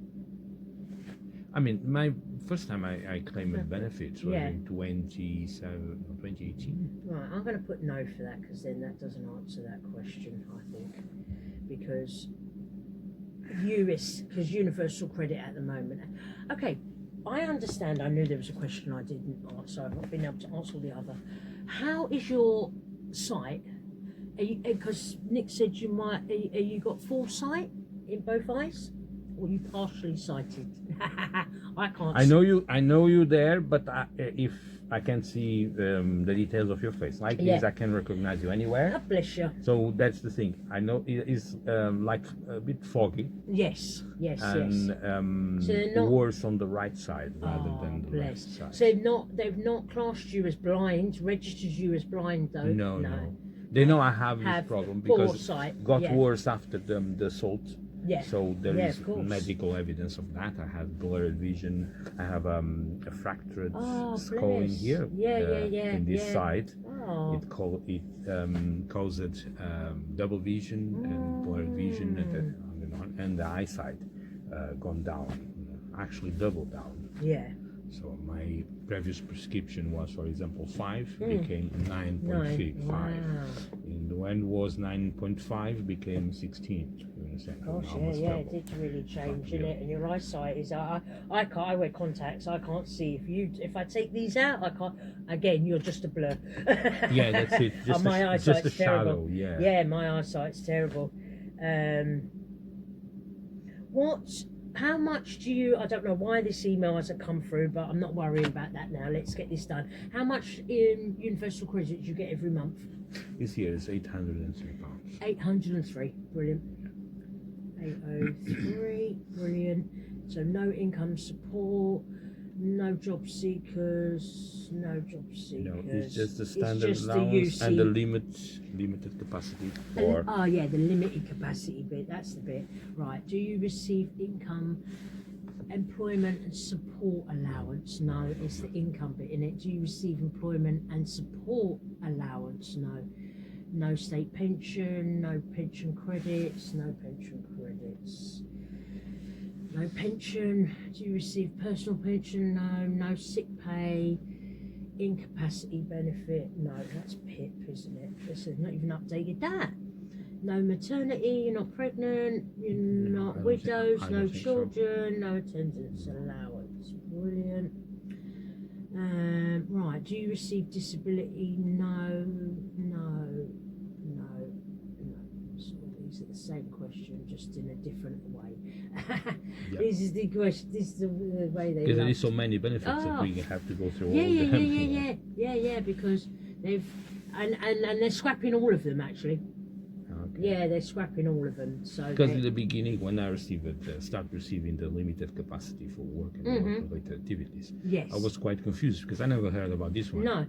I mean, my first time I claimed benefits was in 2018. Right, I'm going to put no for that, because then that doesn't answer that question, I think. Because universal credit at the moment. Okay, I understand. I knew there was a question I didn't answer. I've not been able to answer the other. How is your sight? Because Nick said you might. You got full sight in both eyes? Or you partially sighted? I can't. I know you there, but if I can't see the details of your face like this, I can recognize you anywhere. God bless you. So that's the thing. I know it's like a bit foggy. Yes. And so worse on the right side rather than the left side. So they've not classed you as blind, registered you as blind though. No. They know I have this problem because it got worse after the assault. Yeah. So there is medical evidence of that. I have blurred vision. I have a fractured skull in here. In this side. Oh. It caused double vision and blurred vision and the eyesight gone down, actually double down. Yeah. So my previous prescription was, for example, 5 became 9.5. Wow. And when it was 9.5 became 16. Gosh, it did really change, didn't it? And your eyesight is, I wear contacts, I can't see. If I take these out, I can't. Again, you're just a blur. Yeah, that's it. Just my eyesight's just a terrible. shadow. Yeah, my eyesight's terrible. How much do you, I don't know why this email hasn't come through, but I'm not worrying about that now. Let's get this done. How much in universal credit do you get every month? This year is £803. 803, brilliant. 803, brilliant. So no income support, no job seekers. No, it's just the standard allowance and the limited capacity. The limited capacity bit, that's the bit. Right, do you receive income, employment and support allowance? No, it's the income bit in it. Do you receive employment and support allowance? No. No state pension, no pension credits, no pension credits. No pension. Do you receive personal pension? No. No sick pay. Incapacity benefit? No, that's PIP, isn't it? This is not even updated that. No maternity, you're not pregnant, you're not widows, no children, no attendance allowance. Brilliant. Right, do you receive disability? No. So these are the same question, just in a different way. Yeah. This is the question, this is the way they Because there love is so many benefits that we have to go through all yeah, of them. yeah, because they've, and they're scrapping all of them actually. Okay. Yeah, they're scrapping all of them. So Because in the beginning, when I start receiving the limited capacity for work and work-related activities, yes. I was quite confused because I never heard about this one. No.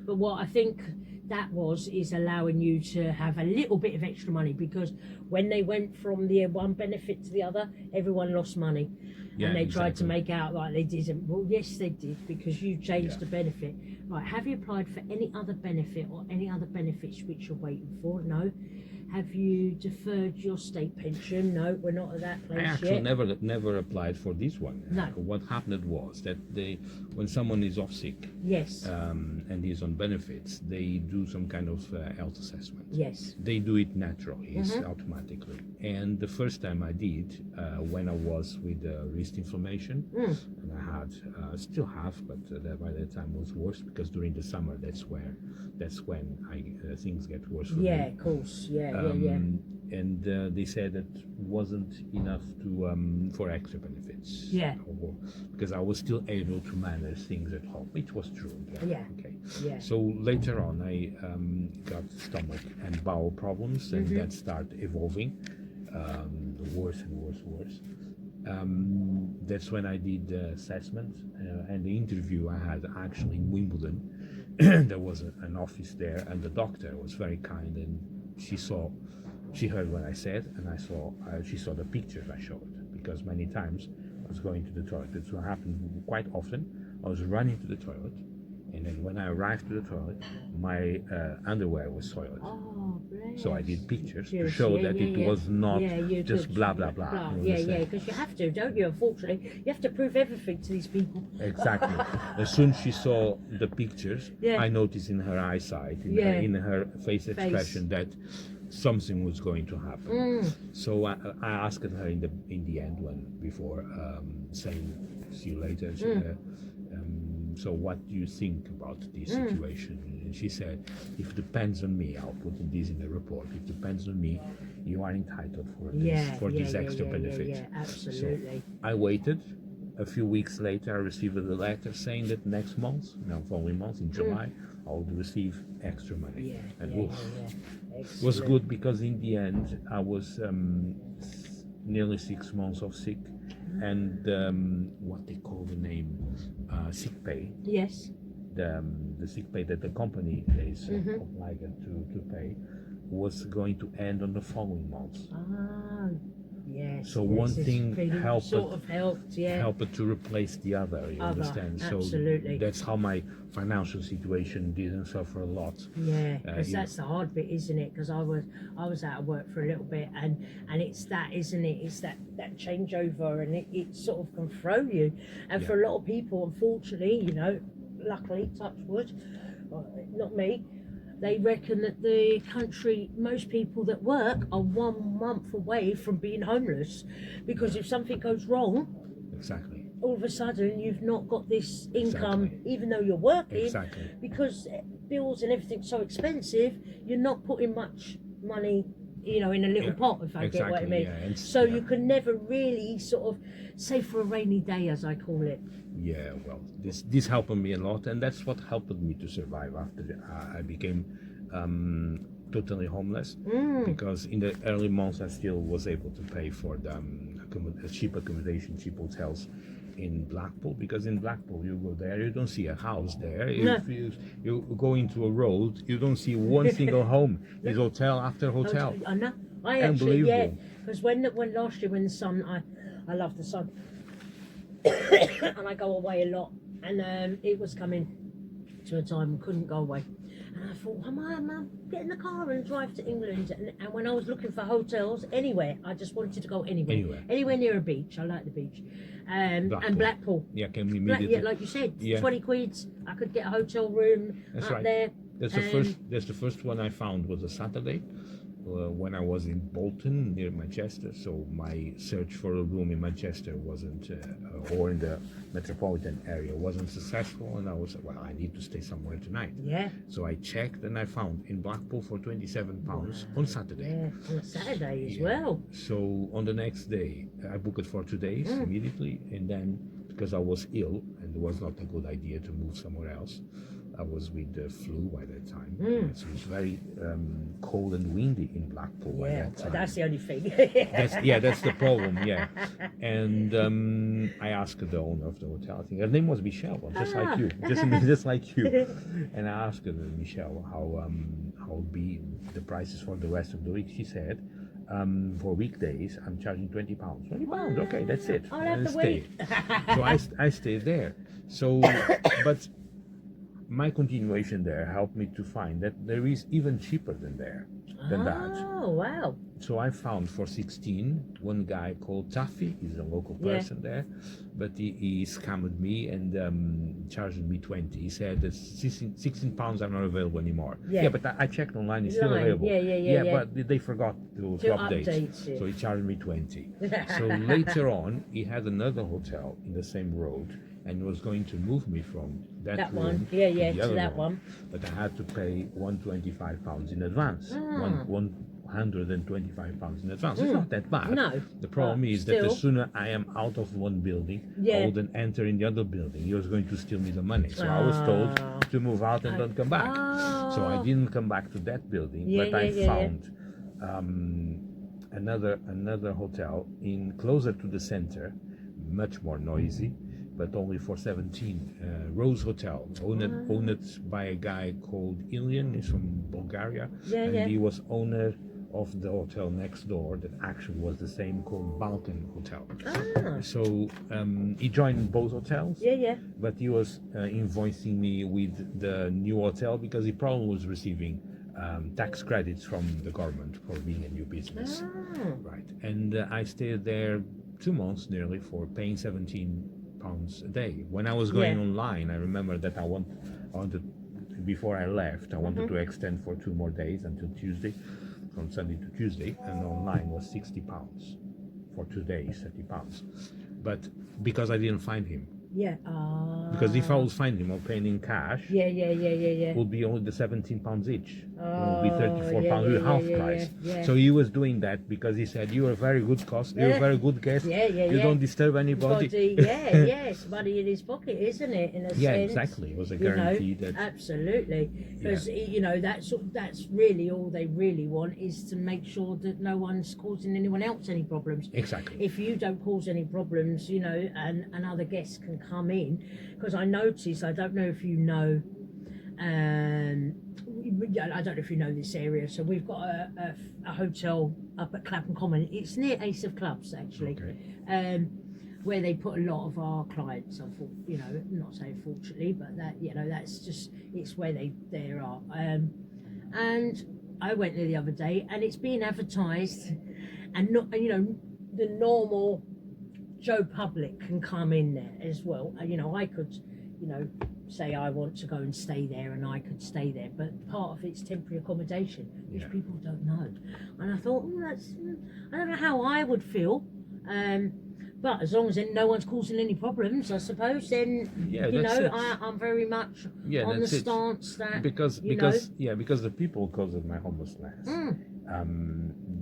But what I think that is allowing you to have a little bit of extra money, because when they went from the one benefit to the other, everyone lost money. Yeah, and they tried to exactly. make out like they didn't. Well, yes, they did, because you changed Yeah. the benefit. Right, have you applied for any other benefit or any other benefits which you're waiting for? No. Have you deferred your state pension? No, we're not at that place I actually yet. never applied for this one. No. What happened was that when someone is off sick Yes. and is on benefits, they do some kind of health assessment. Yes. They do it naturally, it's automatically. And the first time I did, when I was with wrist inflammation, and I had, still have, but by that time was worse, because during the summer that's when things get worse for me. Yeah, of course. Yeah. And they said it wasn't enough to for extra benefits. Yeah. Because I was still able to manage things at home, which was true. Yeah. Okay. Yeah. So later on, I got stomach and bowel problems, and that started evolving, worse and worse. That's when I did the assessment and the interview I had actually in Wimbledon. There was an office there, and the doctor was very kind, and she heard what I said, and she saw the pictures I showed, because many times I was going to the toilet. It happened quite often. I was running to the toilet, and then when I arrived to the toilet, my underwear was soiled. Oh, bless. So I did pictures to show that it was not just blah blah blah. Yeah, because you have to, don't you? Unfortunately, you have to prove everything to these people. Exactly. As soon as she saw the pictures, Yeah. I noticed in her eyesight, in her face expression, that something was going to happen. So I asked her in the end, before saying see you later. So what do you think about this situation? And she said, if it depends on me, I'll put this in the report. If it depends on me, you are entitled for this extra benefit. Yeah, absolutely. So I waited. A few weeks later, I received a letter saying that next month, following month in July, I will receive extra money. It was good, because in the end, I was nearly 6 months off sick, and what they call the name, sick pay. Yes. The sick pay that the company is obliged to pay was going to end on the following month. Ah, yes. So one thing helped to replace the other. You understand? Absolutely. So that's how my financial situation didn't suffer a lot. Yeah, because that's the hard bit, isn't it? Because I was out of work for a little bit, and it's that, isn't it? It's that changeover, and it sort of can throw you. And for a lot of people, unfortunately, luckily, touch wood, not me. They reckon that the country, most people that work are 1 month away from being homeless, because if something goes wrong, exactly, all of a sudden you've not got this income, even though you're working, because bills and everything's so expensive. You're not putting much money, in a little pot, if I get what I mean. You can never really sort of save for a rainy day, as I call it. Yeah, well, this helped me a lot, and that's what helped me to survive after I became totally homeless. Because in the early months I still was able to pay for the cheap accommodation, cheap hotels in Blackpool, because in Blackpool you go there, you don't see a house there. If you go into a road, you don't see one single home. It's hotel after hotel. I know. I Unbelievable. because when last year, when the sun, I love the sun, and I go away a lot, and it was coming to a time I couldn't go away, and I thought, I'm get in the car and drive to England. And when I was looking for hotels anywhere, I just wanted to go anywhere near a beach. I like the beach. Blackpool. And Blackpool. Yeah, can we immediately? Like you said, 20 quids. I could get a hotel room there. That's the first one I found was a Saturday, when I was in Bolton near Manchester. So my search for a room in Manchester wasn't, or in the metropolitan area, wasn't successful, and I was well, I need to stay somewhere tonight. Yeah. So I checked and I found in Blackpool for £27 on Saturday. Yeah, on a Saturday as Yeah. well. So on the next day, I booked it for 2 days immediately, and then because I was ill and it was not a good idea to move somewhere else, I was with the flu by that time. So it was very cold and windy in Blackpool by Yeah, that time. that's the only thing. That's the problem. Yeah, and I asked the owner of the hotel. I think her name was Michelle, just like you, just like you. And I asked her, Michelle, how be the prices for the rest of the week. She said, for weekdays, I'm charging £20. £20, okay, that's it. I'll have And to stay. So I stayed there. So, but my continuation there helped me to find that there is even cheaper than that. Oh, wow. So I found for 16 one guy called Taffy. He's a local person there, but he scammed me and charged me 20. He said that £16 are not available anymore. Yeah. But I checked online; it's still available. Yeah. But they forgot to update it. so he charged me 20. So later on, he had another hotel in the same road and was going to move me from that room one. to Yeah, the to other that room. one. But I had to pay £125 in advance. £125 in advance. It's not that bad. No, The problem but is that still. the sooner I am out of one building, I would then enter in the other building. He was going to steal me the money. So I was told to move out and don't come back. So I didn't come back to that building, but I found another hotel in closer to the center, much more noisy, but only for 17. Rose Hotel, owned by a guy called Ilian. He's from Bulgaria, and he was owner of the hotel next door that actually was the same, called Balkan Hotel. So he joined both hotels, but he was invoicing me with the new hotel because he probably was receiving tax credits from the government for being a new business. Right, and I stayed there 2 months nearly for paying £17 a day. When I was going online, I remember that I wanted before I left, I wanted to extend for 2 more days until Tuesday, from Sunday to Tuesday, and online was £60 for 2 days, £30. But because I didn't find him, because if I would find him or paying in cash, it would be only the £17 each. It would be £34 with half price. So he was doing that because he said, "You are a very good cost. You're a very good guest. You don't disturb anybody." It's money in his pocket, isn't it? In a sense. Exactly. It was a guarantee that. Absolutely, because that's really all they really want is to make sure that no one's causing anyone else any problems. Exactly. If you don't cause any problems, and other guests can come in, because I noticed, I don't know if you know, I don't know if you know this area, so we've got a hotel up at Clapham Common. It's near Ace of Clubs, actually, where they put a lot of our clients, not saying fortunately, but that's just, it's where they are. And I went there the other day, and it's being advertised, and not, the normal Joe public can come in there as well. I could, say I want to go and stay there, and I could stay there, but part of it's temporary accommodation, which people don't know. And I thought, I don't know how I would feel, but as long as no one's causing any problems, I suppose, then I'm very much on the stance that because the people caused my homelessness,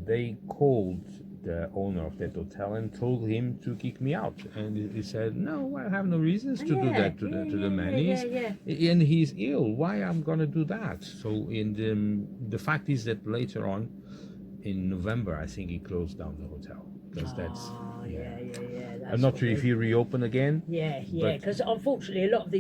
they called the owner of that hotel and told him to kick me out, and he said, "No, I have no reasons to do that to the man. And he's ill. Why I'm gonna do that?" So the fact is that later on, in November, I think he closed down the hotel because that's I'm not sure if he reopened again. Because unfortunately, a lot of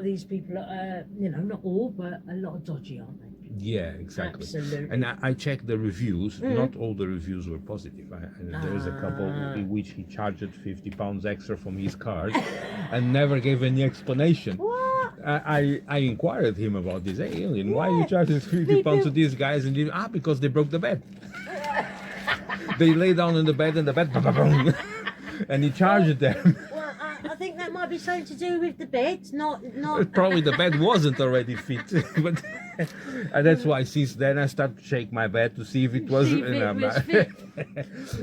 these people are, not all, but a lot of dodgy, aren't they? Yeah, exactly. Absolutely. And I checked the reviews. Not all the reviews were positive. There's a couple in which he charged £50 extra from his card and never gave any explanation. What? I inquired him about this. Hey, Alien, why are you charging £50 to these guys? And because they broke the bed. They lay down in the bed and the bed, and he charged them. Well, I think that might be something to do with the bed, not. Probably the bed wasn't already fit, but. And that's why since then I start to shake my bed to see if it was. See if it was fit.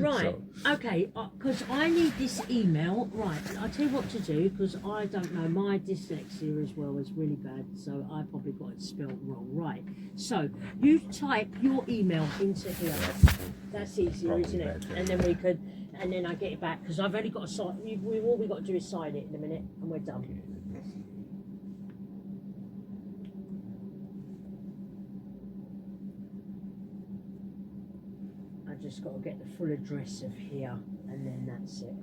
Right, So- okay, because I need this email. Right, I'll tell you what to do, because I don't know, my dyslexia as well is really bad, so I probably got it spelled wrong. Right, so you type your email into here. That's easier, Probably isn't it? better. And then and then I get it back, because I've only got to sign, all we've got to do is sign it in a minute, and we're done. I just got to get the full address of here, and then that's it.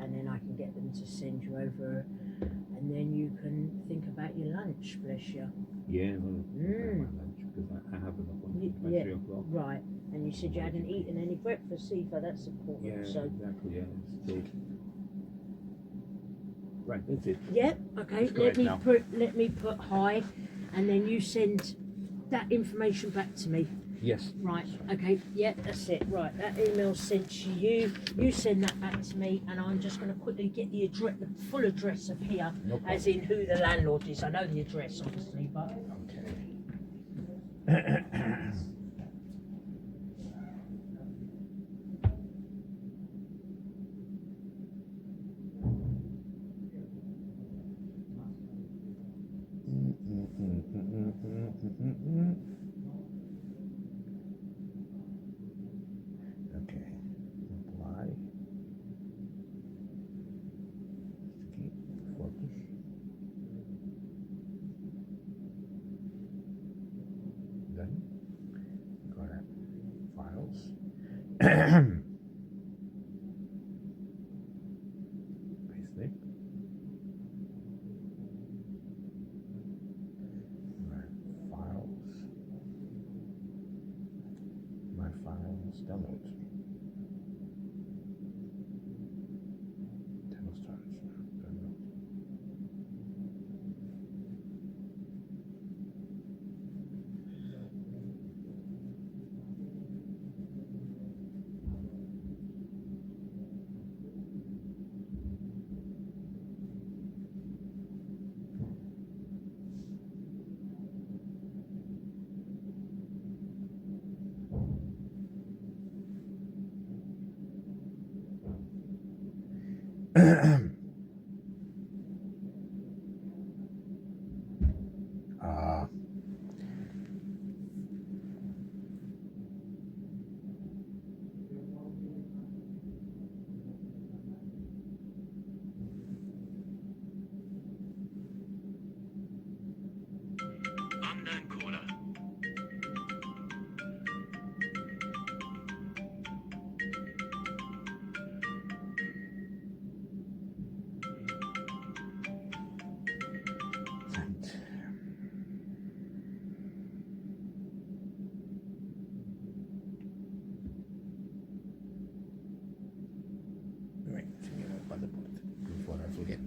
And then I can get them to send you over, and then you can think about your lunch, bless you. Yeah, well, my lunch because I have an appointment by 3 o'clock. Right. And you said you hadn't eaten any breakfast either, that's important. Yeah, So, exactly. Yeah, it's true. Right, that's it. yeah, okay, Let's go ahead now. let me put hi, and then you send that information back to me. Yes. Right, okay, yeah, that's it. Right, that email's sent to you. You send that back to me, and I'm just going to quickly get the full address of here, No problem. as in who the landlord is. I know the address, obviously, but Okay. Okay, apply. Okay, focus. Done. Go to files. Paste it. My files, download. Demo starts. Download. Ah. Unknown caller. Wait, figure out what the point before I forget.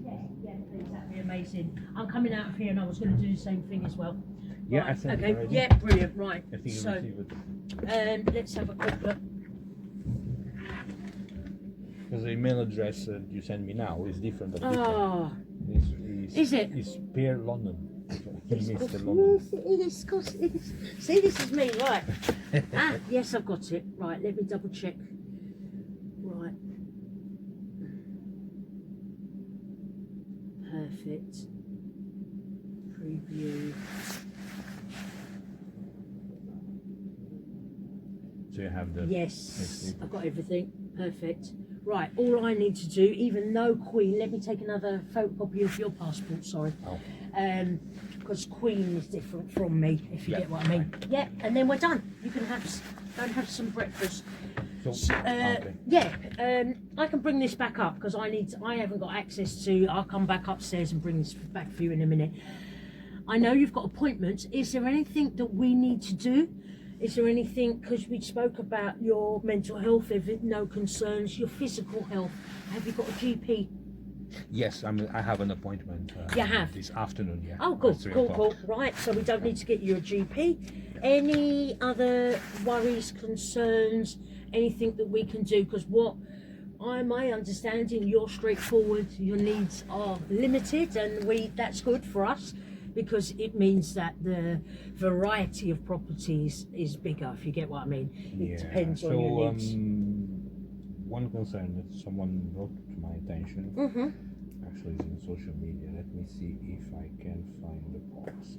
yeah, please, that'd be amazing. I'm coming out of here, and I was going to do the same thing as well. Yeah, Right, I sent it okay, already. yeah, brilliant. Right, I think you so received it. let's have a quick look. Because the email address you send me now is different. But different. Oh, Is is it? It's Pierre London. Mr. Yes, London. it is, of course it is. See, this is me, right? Yes, I've got it. Right, let me double check. Right. Perfect. Preview. So you have the. Yes, I've got everything. Perfect. Right, all I need to do, even though Queen, let me take another photocopy of your passport, sorry. Oh. Because Queen is different from me, if you Yeah. get what I mean. Yeah, and then we're done. You can go and have some breakfast. So, okay. Yeah, I can bring this back up because I haven't got access to. I'll come back upstairs and bring this back for you in a minute. I know you've got appointments. Is there anything that we need to do? Is there anything, because we spoke about your mental health, if no concerns, your physical health? Have you got a GP? Yes, I have an appointment. You have? This afternoon. Yeah. Oh, cool, at 3 cool, o'clock. cool. Right, so we don't need to get you a GP. Any other worries, concerns, anything that we can do? Because my understanding, you're straightforward, your needs are limited, and that's good for us because it means that the variety of properties is bigger, if you get what I mean. It depends on your needs. One concern that someone brought to my attention, actually is in social media. Let me see if I can find the post.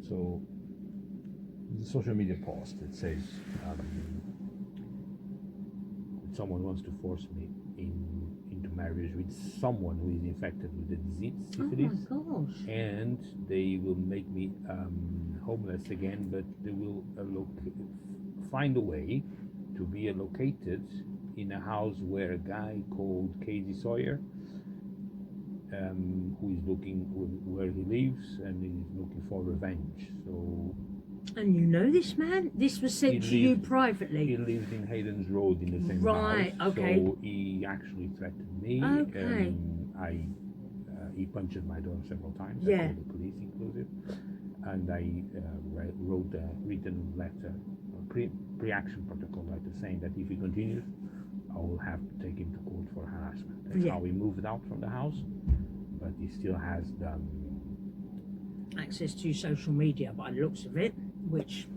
So the social media post, it says someone wants to force me into marriage with someone who is infected with the disease syphilis. Oh my gosh. And they will make me homeless again, but they will find a way to be located in a house where a guy called Casey Sawyer, who is looking where he lives and is looking for revenge. So. And you know this man? This was sent to you privately? He lived in Hayden's Road in the same right, house. okay. So he actually threatened me. Okay. He punched my door several times. Yeah. I called the police inclusive. And I wrote a written letter, a pre-action protocol letter saying that if he continues, I will have to take him to court for harassment. That's how he moved out from the house. But he still has the access to social media by the looks of it, which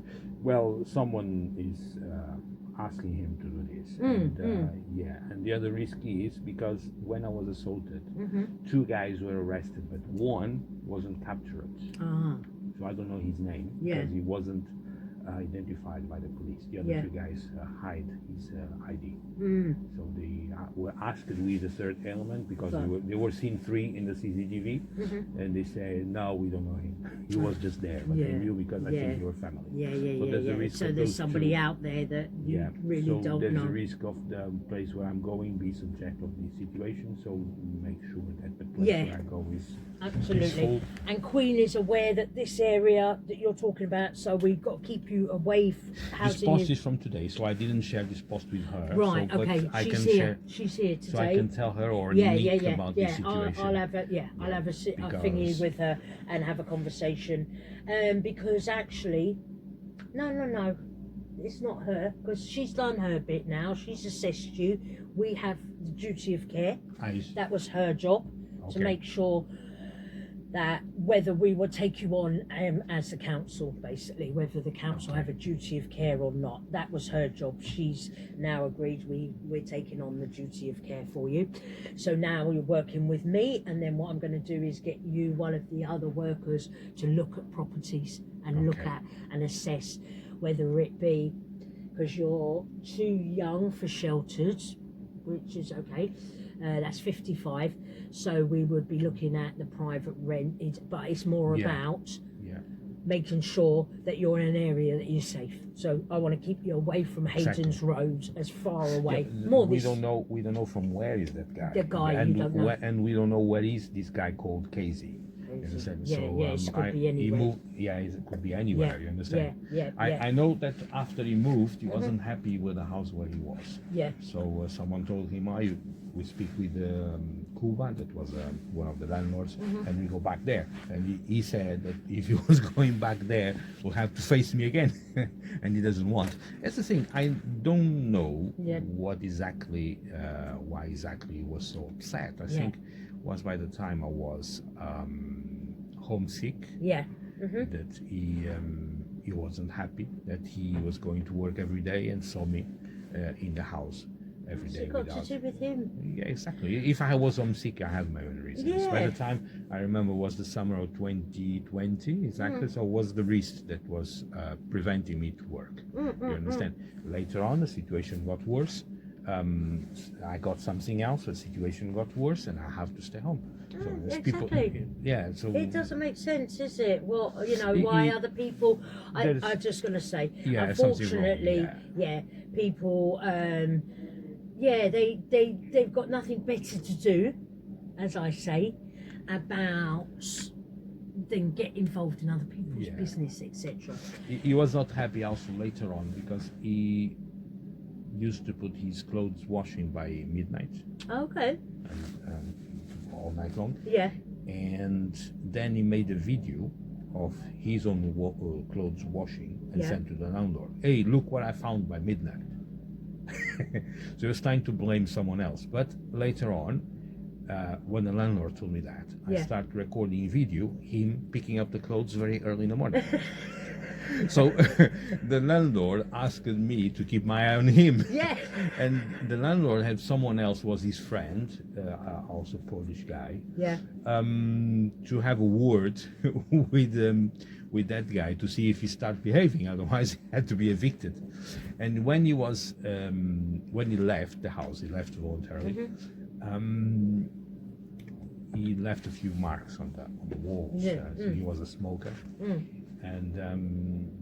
someone is asking him to do this. And the other risk is because when I was assaulted, 2 guys were arrested, but one wasn't captured. So I don't know his name because he wasn't identified by the police. The other 2 guys hide his ID. So they were asked with a third element because they were seen 3 in the CCTV, and they said no, we don't know him. He was just there, but they knew because I think you were family. So there's somebody out there that you really don't know. There's a risk of the place where I'm going be subject of this situation. So make sure that the place where I go is absolutely peaceful. And Queen is aware that this area that you're talking about, so we've got to keep you away. This post is from today, so I didn't share this post with her. Right, so, okay. I She's can here. share, She's here today. so I can tell her or Nick about this situation. I'll have a thingy with her and have a conversation, because actually, no, it's not her because she's done her bit now. She's assessed you. We have the duty of care. That was her job to make sure that whether we would take you on as the council, basically, whether the council have a duty of care or not, that was her job. She's now agreed we're taking on the duty of care for you. So now you're working with me, and then what I'm going to do is get you one of the other workers to look at properties and look at and assess whether it be, because you're too young for sheltered, which is okay. That's 55, so we would be looking at the private rent, but it's more about making sure that you're in an area that is safe. So I want to keep you away from Hayden's Road, as far away. We don't know from where is that guy. The guy, and you don't know. And we don't know where is this guy called Casey. You understand? It could be anywhere. It could be anywhere. You understand? I know that after he moved, he wasn't happy with the house where he was. Yeah. So someone told him, we speak with Kuba, that was one of the landlords, and we go back there. And he said that if he was going back there, we'll have to face me again, and he doesn't want. That's the thing. I don't know what exactly, why exactly he was so upset. I think was by the time I was homesick. That he wasn't happy that he was going to work every day and saw me in the house every day. What's it got to do with him? Yeah, exactly. If I was homesick, I have my own reasons. By the time I remember was the summer of 2020 exactly. So it was the risk that was preventing me to work. You understand? Later on, the situation got worse. I got something else. The situation got worse, and I have to stay home. So there's exactly. yeah. So It doesn't make sense, is it? Well, It- why it- other people? I'm there's- just going to say, Yeah, something wrong, unfortunately, yeah. people, they've got nothing better to do, as I say, about than get involved in other people's Yeah. business, etc. He was not happy also later on because he used to put his clothes washing by midnight Okay. and all night long. Yeah. And then he made a video of his own clothes washing and Yeah. sent to the landlord. Hey, look what I found by midnight. So he was trying to blame someone else. But later on, when the landlord told me that, I Yeah. started recording a video, him picking up the clothes very early in the morning. So the landlord asked me to keep my eye on him. Yeah. And the landlord had someone else, was his friend, also Polish guy, Yeah. to have a word with that guy to see if he started behaving. Otherwise, he had to be evicted. And when he was when he left the house, he left voluntarily. He left a few marks on the walls. Yeah. So he was a smoker. And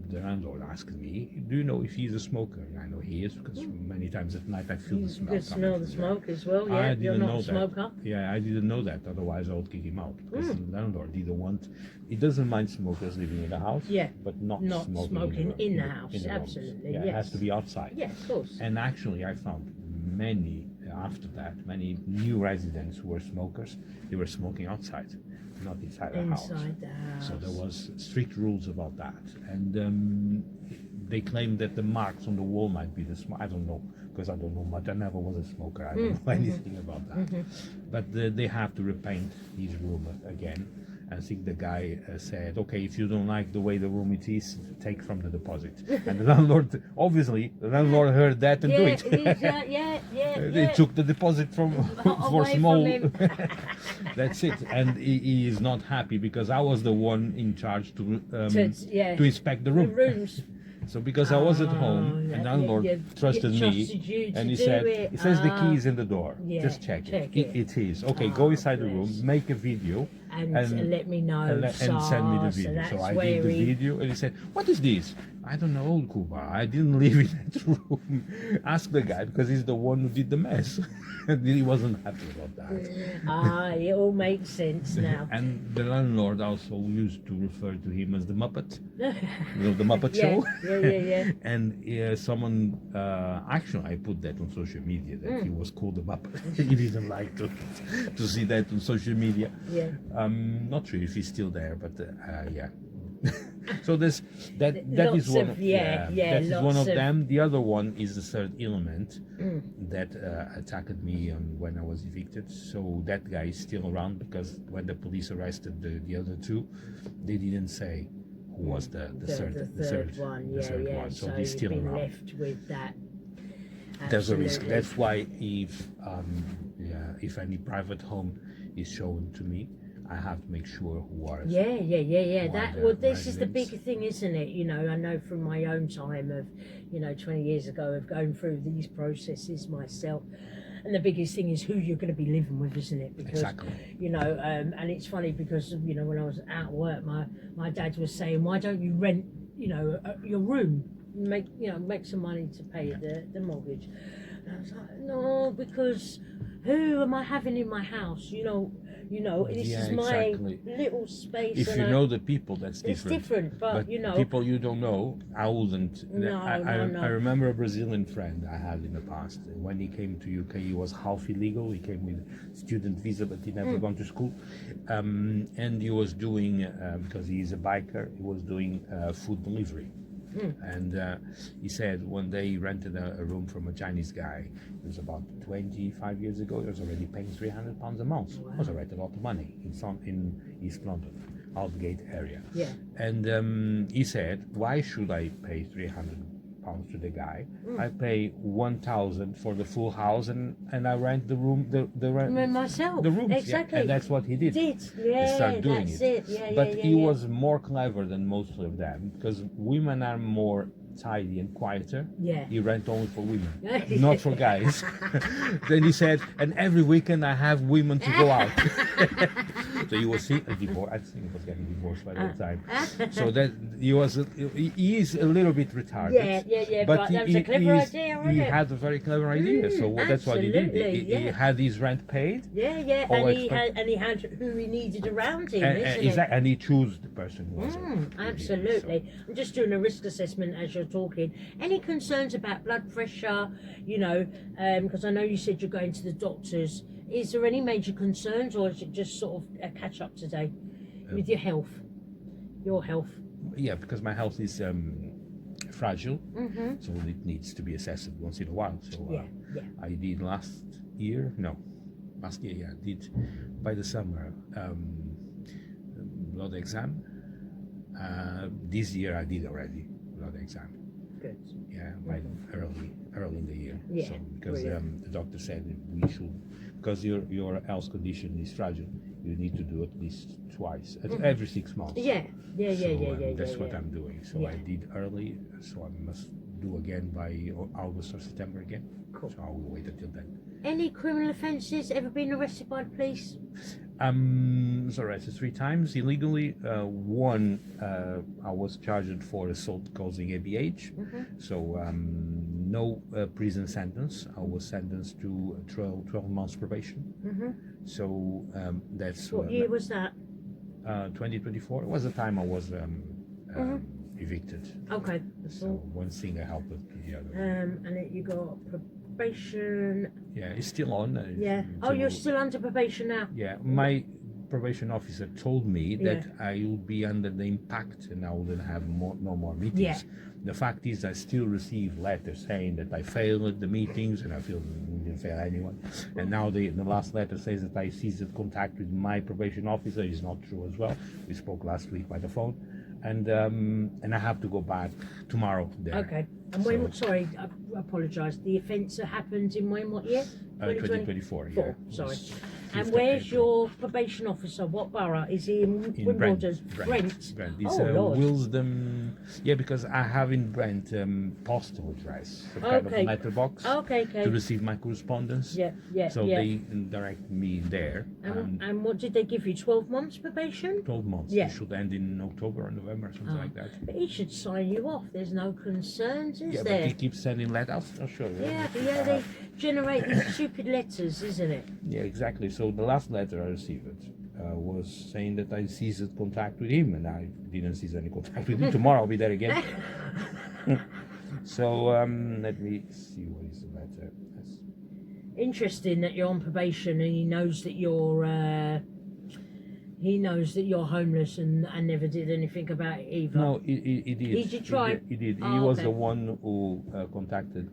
the landlord asked me, "Do you know if he's a smoker?" And I know he is because many times at night I feel the You smell. could smell the smoke as well. Yeah. I You're didn't not know a smoker. that. Yeah, I didn't know that. Otherwise, I would kick him out because the landlord didn't want. He doesn't mind smokers living in the house. Yeah, but not smoking in the house, rooms. absolutely, Yeah, it has yes. to be outside. Yeah, of course. And actually, I found many after that, many new residents who were smokers. They were smoking outside, not inside the house. Inside the house. So there was strict rules about that, and they claimed that the marks on the wall might be the smoke. I don't know because I don't know much. I never was a smoker. I don't know anything about that. But they have to repaint his room again. I think the guy said, "Okay, if you don't like the way the room it is, take from the deposit." And the landlord, obviously, the landlord heard that and do it. They took the deposit from for Away small. from him. That's it, and he is not happy because I was the one in charge to inspect the The room. rooms. So because I was at home, yeah, and the landlord yeah, trusted he me, trusted you to and he do said, it. "It says the Ah. key is in the door. Yeah, Just check check it. it. It is okay. Go inside the room, bless. make a video, And let me know. and send me the So video." So that's I where did the he- video, and he said, "What is this?" I don't know, Kuba. I didn't live in that room. Ask the guy because he's the one who did the mess. And he wasn't happy about that. It all makes sense now. And the landlord also used to refer to him as the Muppet. You know, the Muppet Yeah, Show. yeah. And someone, actually, I put that on social media that he was called the Muppet. He didn't like to see that on social media. Yeah. Not sure if he's still there, but yeah. So there's that Lots is one of- of yeah, that is one lots of of- them. The other one is the third element that attacked me when I was evicted. So that guy is still around because when the police arrested the other two, they didn't say who was the third one. the Yeah, third yeah. one. So So he's you've still been around. left with that. There's a risk. Absolutely. That's why if any private home is shown to me, I have to make sure who are. Yeah. Why That the well, this is the residents- big thing, isn't it? You know, I know from my own time of, 20 years ago of going through these processes myself. And the biggest thing is who you're going to be living with, isn't it? Because, Exactly. and it's funny because, when I was out of work, my dad was saying, why don't you rent, your room, make some money to pay the mortgage. And I was like, no, because who am I having in my house? This Yeah, is my exactly. little space. If and you I- know the people, that's it's different. different, but, people you don't know, I wouldn't. No, I remember a Brazilian friend I had in the past. When he came to UK, he was half illegal. He came with student visa, but he never gone to school. And he was doing, because he's a biker, he was doing food delivery. And he said one day he rented a room from a Chinese guy. It was about 25 years ago. He was already paying £300 a month. It was already a lot of money in East London, Aldgate area. Yeah. And he said, why should I pay £300 pounds to the guy. I pay 1,000 for the full house, and I rent the room, the rent, myself. the rooms. Exactly. Yeah, and that's what he did. Yeah, He started doing that's it. Yeah, But yeah, he yeah. was more clever than most of them, because women are more tidy and quieter. Yeah. He rent only for women, not for guys. Then he said, and every weekend I have women to go out. So he was divorced. I think he was getting divorced by that time. So that he is a little bit retarded. Yeah. But that was a clever idea, wasn't he it? had a very clever idea. So that's what he did. Absolutely, He had his rent paid. Yeah. All And he had who he needed around him, isn't it? And he chose the person who was Absolutely. I'm just doing a risk assessment as you're talking. Any concerns about blood pressure? You know, because I know you said you're going to the doctors. Is there any major concerns, or is it just sort of a catch up today with your health? Your health. Yeah, because my health is fragile, so it needs to be assessed once in a while. So I did last year, I did by the summer blood exam. This year I did already blood exam. Good. Yeah, by early in the year. Yeah, So because the doctor said we should, because your health condition is fragile, you need to do at least twice, every 6 months. Yeah. That's what I'm doing. So I did early, so I must do again by August or September again. Cool. So I will wait until then. Any criminal offences? Ever been arrested by the police? Was arrested 3 times illegally. One, I was charged for assault causing ABH. So no prison sentence. I was sentenced to 12 months probation. So that's What year was that? 2024. It was the time I was evicted. Okay. So one thing I helped with the other. And you got probation. Yeah, it's still on. Oh, you're still under probation now. Yeah, my probation officer told me that I will be under the impact and I wouldn't have no more meetings. Yeah. The fact is, I still receive letters saying that I failed at the meetings, and I didn't fail anyone. And now the last letter says that I ceased contact with my probation officer. Is not true as well. We spoke last week by the phone, and I have to go back tomorrow there. Okay. And when? Sorry, I apologise. The offence happened in what year? 2024. Yeah. Sorry. It was And where's 5th of your probation officer? What borough? Is he in Wimbledon? Brent. It's Lord. Willesden. Yeah, because I have in Brent postal address, a kind of letterbox Okay. to receive my correspondence. Yeah. So they direct me there. And what did they give you? 12 months probation? 12 months. Yeah. It should end in October or November, something like that. But he should sign you off. There's no concerns, is Yeah, there? but he keeps sending letters. I'll show you. Yeah, they generate these stupid letters, isn't it? Yeah, exactly. So the last letter I received was saying that I ceased contact with him, and I didn't cease any contact with him. Tomorrow I'll be there again. So let me see what is the letter. Interesting that you're on probation and he knows that you're homeless and never did anything about it either. No, he did. He did try? He did. Oh, He was okay. the one who contacted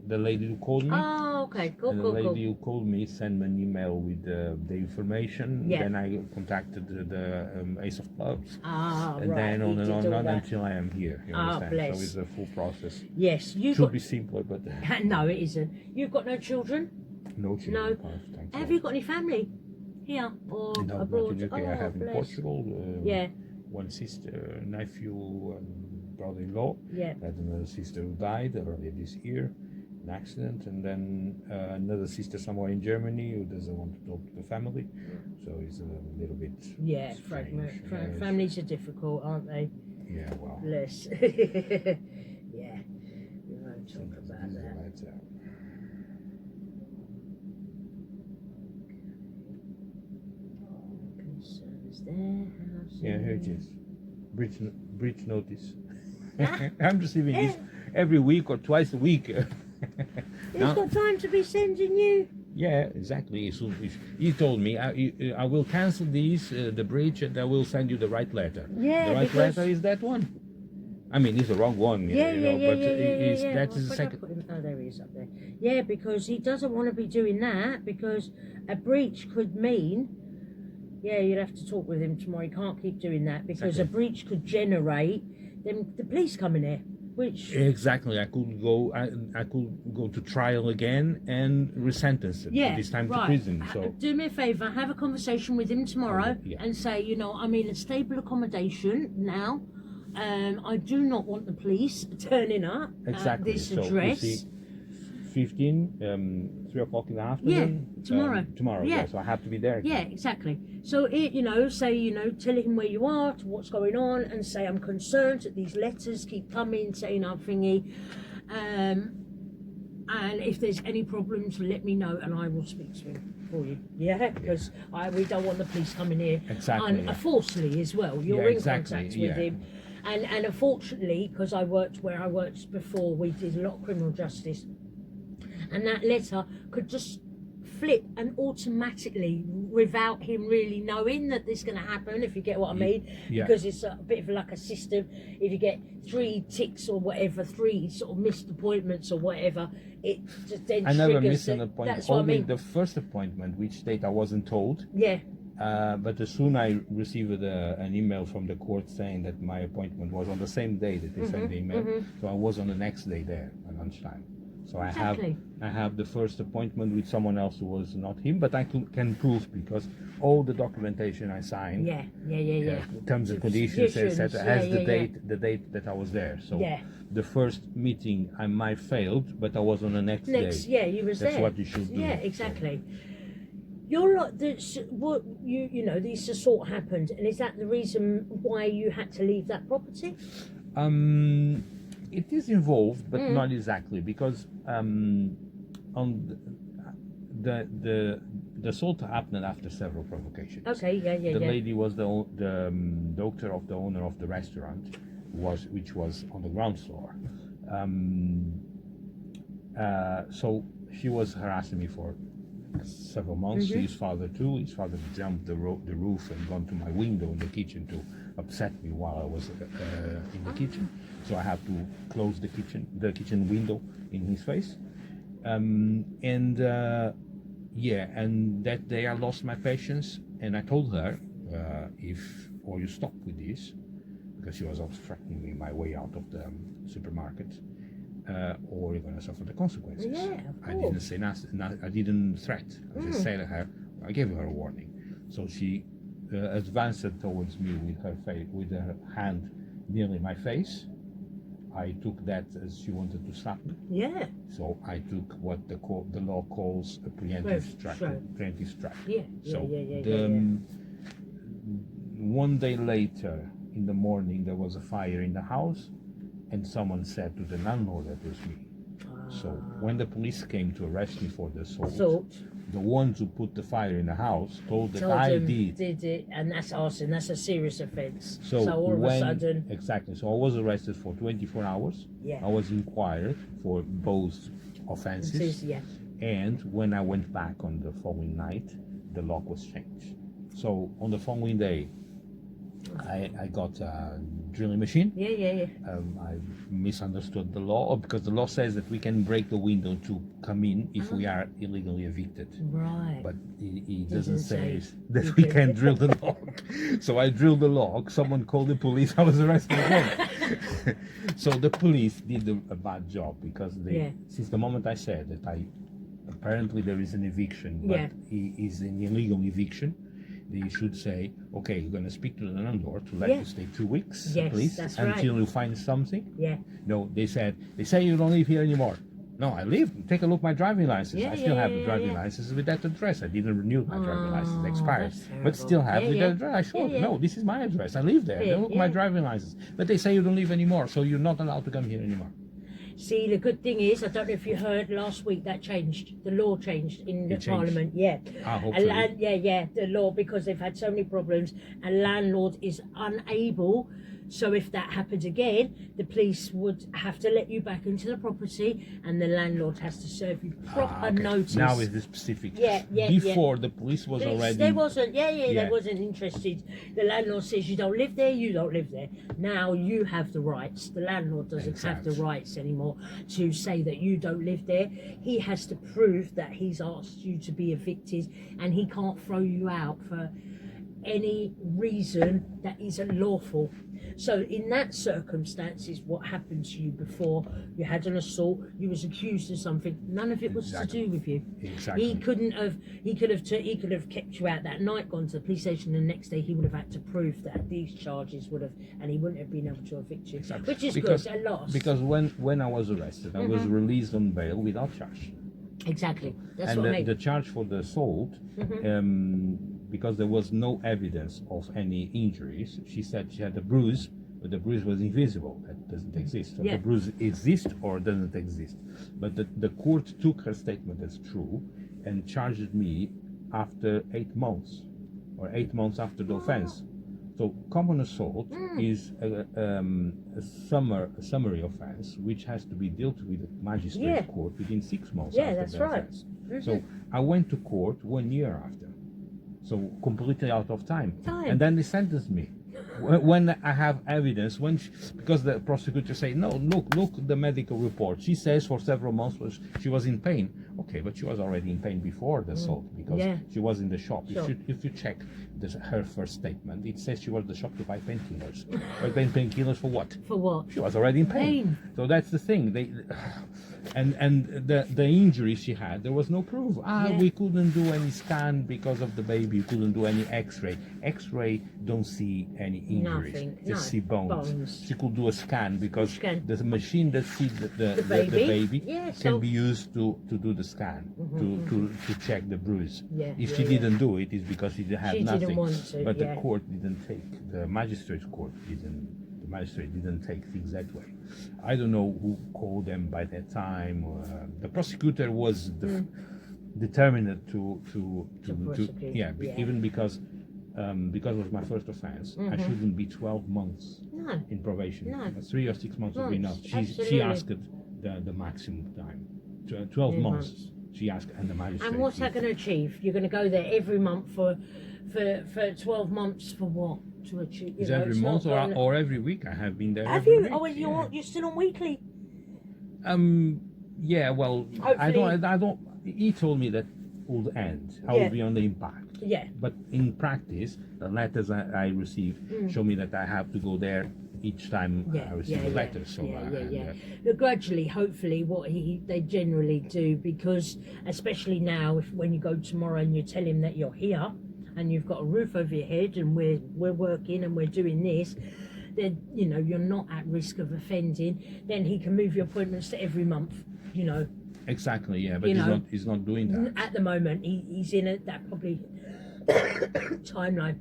the lady who called me. Oh, okay. Cool. The lady who called me sent me an email with the information. Yeah. Then I contacted the Ace of Clubs. And Then on he and did on all and that. until I am here. You Ah, understand? bless. So it's a full process. Yes, you Should got. be simpler, but No, it isn't. You've got no children. no children. No. Thank Have you got any family here or No, abroad? not in UK. I have in bless. Portugal. Yeah. One sister, nephew, and brother-in-law. Yeah. I had another sister who died earlier this year, an accident, and then another sister somewhere in Germany who doesn't want to talk to the family, so it's a little bit Yeah, strange. families are difficult, aren't they? Yeah, well. Bless. Yeah. We won't talk about that. Concerns there. Yeah, here it is. Bridge notice. I'm receiving this every week or twice a week. He's got time to be sending you. Yeah, exactly. So he told me I will cancel these the bridge, and I will send you the right letter. Yeah, the right because- letter is that one. I mean, it's the wrong one, but that is the second. Oh, there he is up there. Yeah, because he doesn't want to be doing that, because a breach could mean. Yeah, you'd have to talk with him tomorrow. He can't keep doing that because Okay. a breach could generate the police coming here. which Exactly. I could go. I could go to trial again and resentence him. yeah, This time right. to prison. So Do me a favour, have a conversation with him tomorrow yeah. and say, you know, I'm in a stable accommodation now. I do not want the police turning up exactly. at this So address. you see, 15, 3 o'clock in the afternoon. Tomorrow. Tomorrow. Yeah. Yeah. So I have to be there. Yeah, exactly. So, you know, say, you know, tell him where you are, to what's going on, and say, I'm concerned that these letters keep coming, saying I'm thingy. And if there's any problems, let me know, and I will speak to him for you. Yeah, because we don't want the police coming here Exactly. forcefully as well. You're Yeah, in exactly, contact with yeah. him. And unfortunately, because I worked where I worked before, we did a lot of criminal justice. And that letter could just flip and automatically, without him really knowing that this is going to happen, if you get what I mean. Yeah. Because it's a bit of like a system. If you get 3 ticks or whatever, 3 sort of missed appointments or whatever, it just then I triggers. never missed an appointment. That's what I Only mean. the first appointment, which date I wasn't told. Yeah. But as soon I received an email from the court saying that my appointment was on the same day that they sent the email, so I was on the next day there at lunchtime. So Exactly. I have the first appointment with someone else who was not him, but I can prove because all the documentation I signed, Yeah. terms and conditions, etc., has Yeah, the date that I was there. So Yeah. the first meeting I might failed, but I was on the next day. Yeah, you was That's there. what you should do. Yeah, exactly. You're like what you know, these assault happened, and is that the reason why you had to leave that property? It is involved, but not exactly, because on the assault happened after several provocations. Okay, yeah. The lady was the daughter of the owner of the restaurant, which was on the ground floor. So she was harassing me for several months. His father too. His father jumped the roof and gone to my window in the kitchen to upset me while I was in the kitchen. So I had to close the kitchen window in his face. And that day I lost my patience, and I told her, or you stop with this, because she was obstructing me my way out of the supermarket, or you're going to suffer the consequences. Yeah, of I didn't say nothing. I didn't threat. I just said to her, I gave her a warning. So she advanced towards me with her hand nearly my face. I took that as she wanted to slap me. Yeah. So I took what the law calls a preemptive strike. Preemptive strike. Yeah. So Yeah. one day later in the morning there was a fire in the house, and someone said to the landlord that it was me. So when the police came to arrest me for the assault, the ones who put the fire in the house told that I did it, and that's arson. That's a serious offence. So all of a sudden, exactly. So I was arrested for 24 hours. Yeah. I was inquired for both offenses. yeah. And when I went back on the following night, the lock was changed. So on the following day, I got a drilling machine. Yeah. I misunderstood the law, because the law says that we can break the window to come in if we are illegally evicted. Right. But it doesn't say say that we can drill the lock. So I drilled the lock, someone called the police, I was arrested again. So the police did a bad job, because since the moment I said that apparently there is an eviction, but it is an illegal eviction, they should say, okay, you're going to speak to the landlord to let you stay 2 weeks, Yes, please, that's until right. you find something. Yeah. No, they say you don't live here anymore. No, I live. Take a look at my driving license. I still have the driving license with that address. I didn't renew my driving license, expired, but still have with that address. I showed, no, this is my address. I live there. Look at my driving license. But they say you don't live anymore, so you're not allowed to come here anymore. See, the good thing is, I don't know if you heard last week, that changed. The law changed in the Parliament. Yeah. Hopefully. The law, because they've had so many problems, a landlord is unable. So if that happens again, the police would have to let you back into the property, and the landlord has to serve you proper notice. Now is the specific. Yeah. Before the police was already. They wasn't. They wasn't interested. The landlord says you don't live there. You don't live there. Now you have the rights. The landlord doesn't have the rights anymore to say that you don't live there. He has to prove that he's asked you to be evicted, and he can't throw you out for any reason that isn't lawful. So in that circumstances, what happened to you before? You had an assault. You was accused of something. None of it was Exactly. to do with you. Exactly. He couldn't have. He could have kept you out that night, gone to the police station, and the next day he would have had to prove that these charges would have, and he wouldn't have been able to evict you, Exactly. which is Because- good. A loss. Because when I was arrested, I was released on bail without charge. Exactly. That's And what I mean. the charge for the assault, because there was no evidence of any injuries, she said she had a bruise, but the bruise was invisible. That doesn't exist. So Yeah. the bruise exists or doesn't exist. But the court took her statement as true and charged me after 8 months, or 8 months after the offense. So common assault is a summary offense which has to be dealt with at magistrate Yeah. court within 6 months Yeah, after that's the right. offense. So I went to court 1 year after, so completely out of time. And then they sentenced me. When I have evidence, because the prosecutor say, no, look the medical report. She says for several months she was in pain. Okay, but she was already in pain before the assault because she was in the shop. Sure. If you check her first statement, it says she was in the shop to buy painkillers. But painkillers for what? For what? She was already in pain. So that's the thing. And the injury she had, there was no proof. We couldn't do any scan because of the baby. We couldn't do any X-ray. X-ray don't see any injuries. Nothing. Just No. see bones. She could do a scan because the machine that sees the baby can be used to do the scan to check the bruise. If she didn't do it, it's because she had She nothing. didn't want to, But the court didn't take. The magistrate's court didn't. The magistrate didn't take things that way. I don't know who called them by that time. The prosecutor was determined to prosecute, even because it was my first offense. I shouldn't be 12 months in probation. No. 3 or 6 months would be enough. She Absolutely. asked the maximum time, 12 months. She asked, and the magistrate. And what's that going to achieve? You're going to go there every month for 12 months for what? To achieve? Is every month or every week? I have been there. Have every you? week, Oh, well, you're still on weekly. Yeah. Well, I don't. He told me that would end. I will be on the impact. Yeah. But in practice, the letters I receive show me that I have to go there each time I receive a letter. So But gradually, hopefully, what they generally do, because especially now, when you go tomorrow and you tell him that you're here and you've got a roof over your head and we're working and we're doing this, then you're not at risk of offending. Then he can move your appointments to every month. Exactly. Yeah, but he's not doing that at the moment. He's in that probably timeline.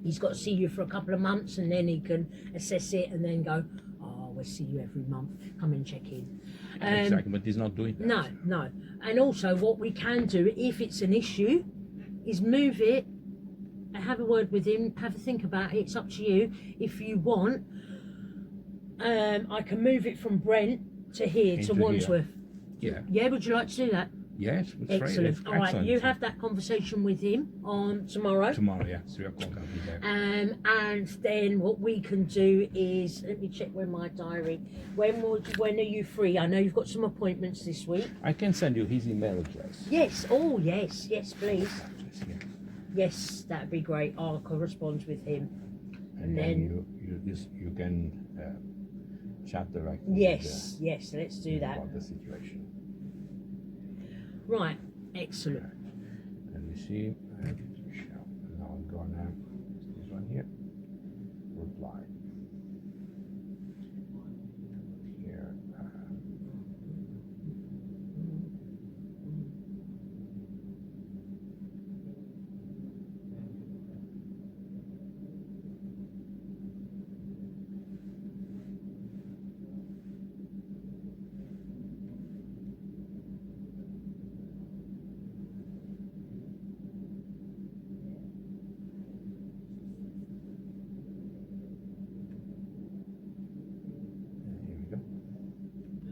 He's got to see you for a couple of months and then he can assess it and then go, we'll see you every month, come and check in. Exactly, but he's not doing that. No. And also what we can do, if it's an issue, is move it and have a word with him, have a think about it. It's up to you. If you want, I can move it from Brent to here, to Wandsworth. Yeah. Yeah, would you like to do that? Yes, excellent. All right, you have that conversation with him on tomorrow. Tomorrow, yeah, 3 o'clock I'll be there. And then what we can do is, let me check when my diary. When are you free? I know you've got some appointments this week. I can send you his email address. Yes. Oh, yes, please. Yeah. Yes, that'd be great. I'll correspond with him. And then you can chat directly. Yes, let's do that. About the situation. Right, excellent. Let me see. Now I'm gonna this one here. Reply. Here.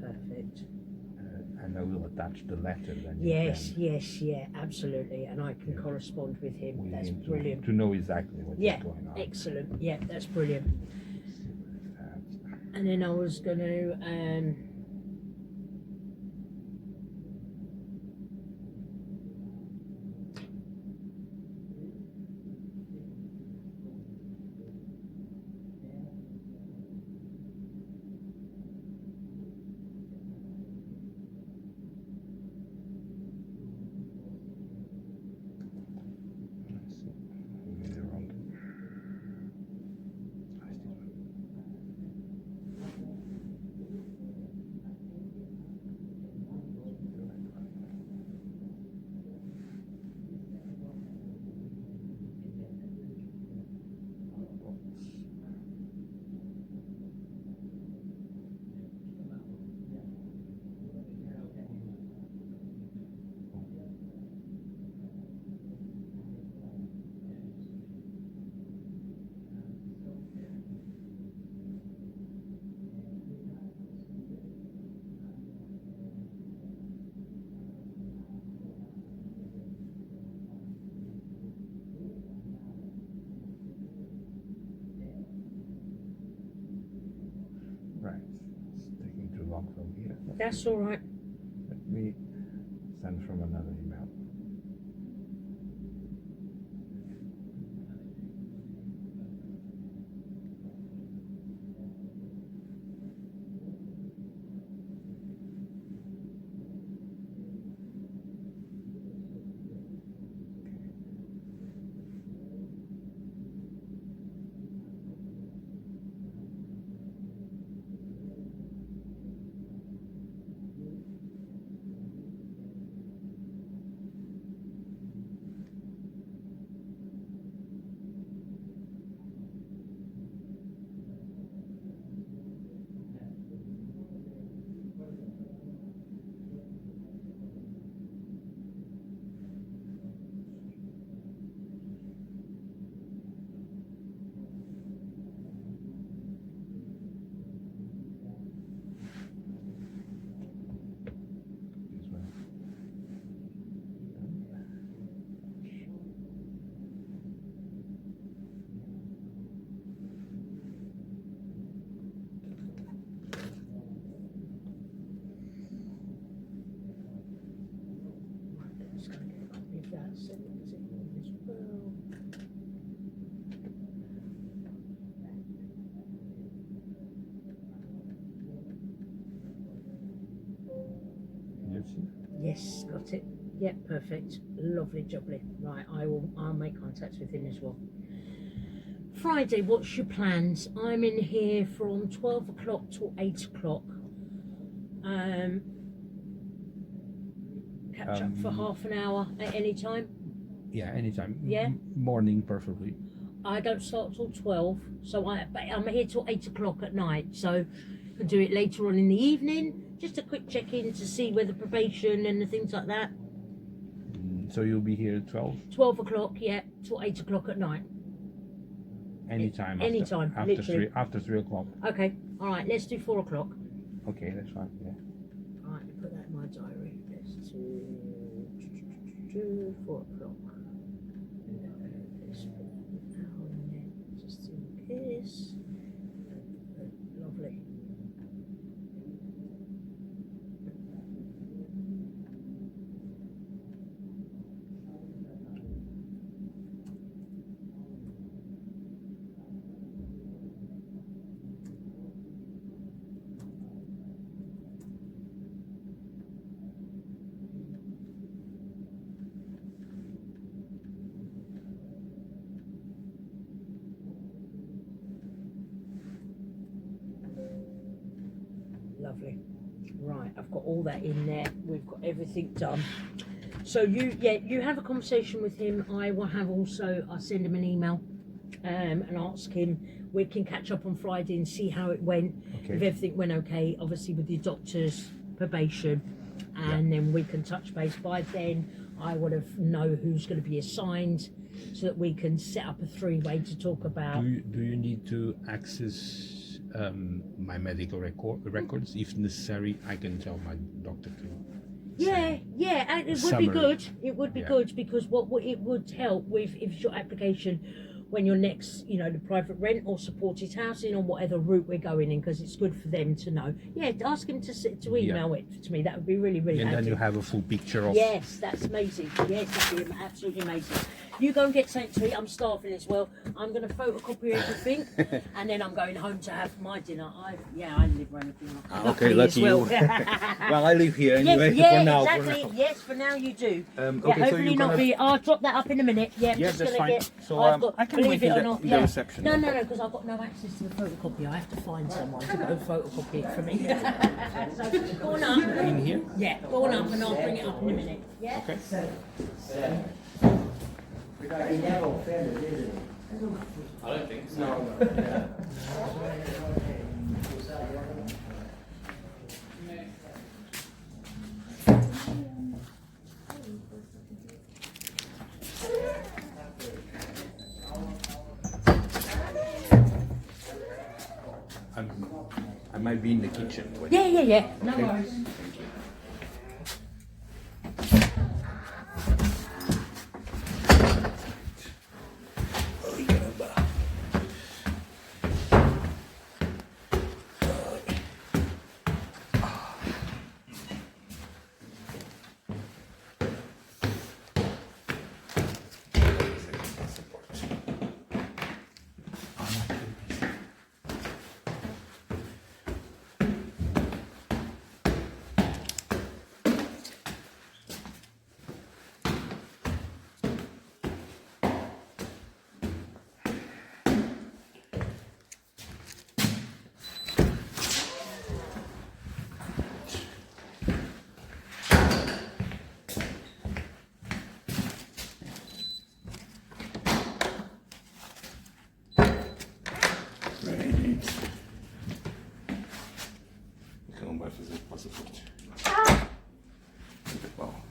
Perfect. And I will attach the letter then. Yes, absolutely. And I can correspond with him. That's brilliant. To know exactly what's going on. Excellent. Yeah, that's brilliant. And then I was going to That's all right. Let me send from another email. Just gonna get a copy of that, send it to him as well. Yes, got it. Yeah, perfect. Lovely jubbly. Right, I'll make contact with him as well. Friday, what's your plans? I'm in here from 12 o'clock till 8 o'clock. Catch up for half an hour at any time. Yeah, anytime. Yeah? Morning, preferably. I don't start till 12, so I'm here till 8 o'clock at night, so I can do it later on in the evening. Just a quick check-in to see whether probation and the things like that. So you'll be here at 12? 12 o'clock, yeah, till 8 o'clock at night. Anytime. Anytime, literally. After 3 o'clock. Okay, all right, let's do 4 o'clock. Okay, that's fine, yeah. All right, put that in my diary. Let's do 4 o'clock. Let's put an hour in there, just in case. Lovely. Lovely. Right, I've got all that in there. We've got everything done. So you have a conversation with him. I will have also, I'll send him an email and ask him. We can catch up on Friday and see how it went. Okay. If everything went okay, obviously with your doctor's probation, and then we can touch base. By then, I would have know who's going to be assigned, so that we can set up a three-way to talk about. Do you need to access my medical records? If necessary, I can tell my doctor to. Yeah, and it would Summary. be good. It would be Yeah. good because it would help with if it's your application when you're next, the private rent or supported housing or whatever route we're going in, because it's good for them to know. Yeah, ask him to email it to me. That would be really, really And handy. then you have a full picture of. Yes, that's amazing. Yes, that'd be absolutely amazing. You go and get something to eat. I'm starving as well. I'm going to photocopy everything, and then I'm going home to have my dinner. I live anything like that. Okay, as lucky well. you. Well, I live here anyway. Yeah, for now. exactly. Yes, for now you do. Okay, so hopefully you're not gonna- be. I'll drop that up in a minute. Yeah, I'm Yeah, just that's gonna fine. get. So, I've got, I can believe wait it in or the- not, in the reception. No, because I've got no access to the photocopy. I have to find someone to go photocopy it for me. So go on up. In here? Yeah, go on up, and I'll bring it up in a minute. Yeah. Okay. He never offended, is he? I don't think so. I might be in the kitchen. Yeah. No worries. vai fazer o passaporte. Muito bom.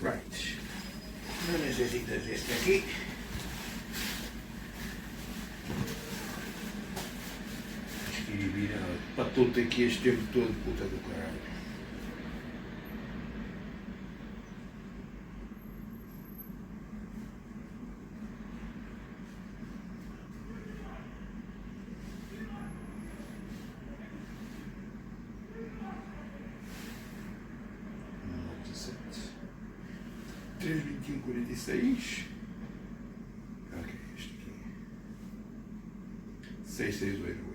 Right. No necesitas este aquí. Acho que vira para tudo aqui este tempo todo, puta do caralho. Três 2146. Ok, este aqui. 6688.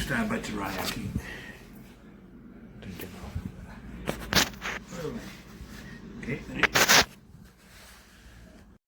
Está a bateria aqui. Okay,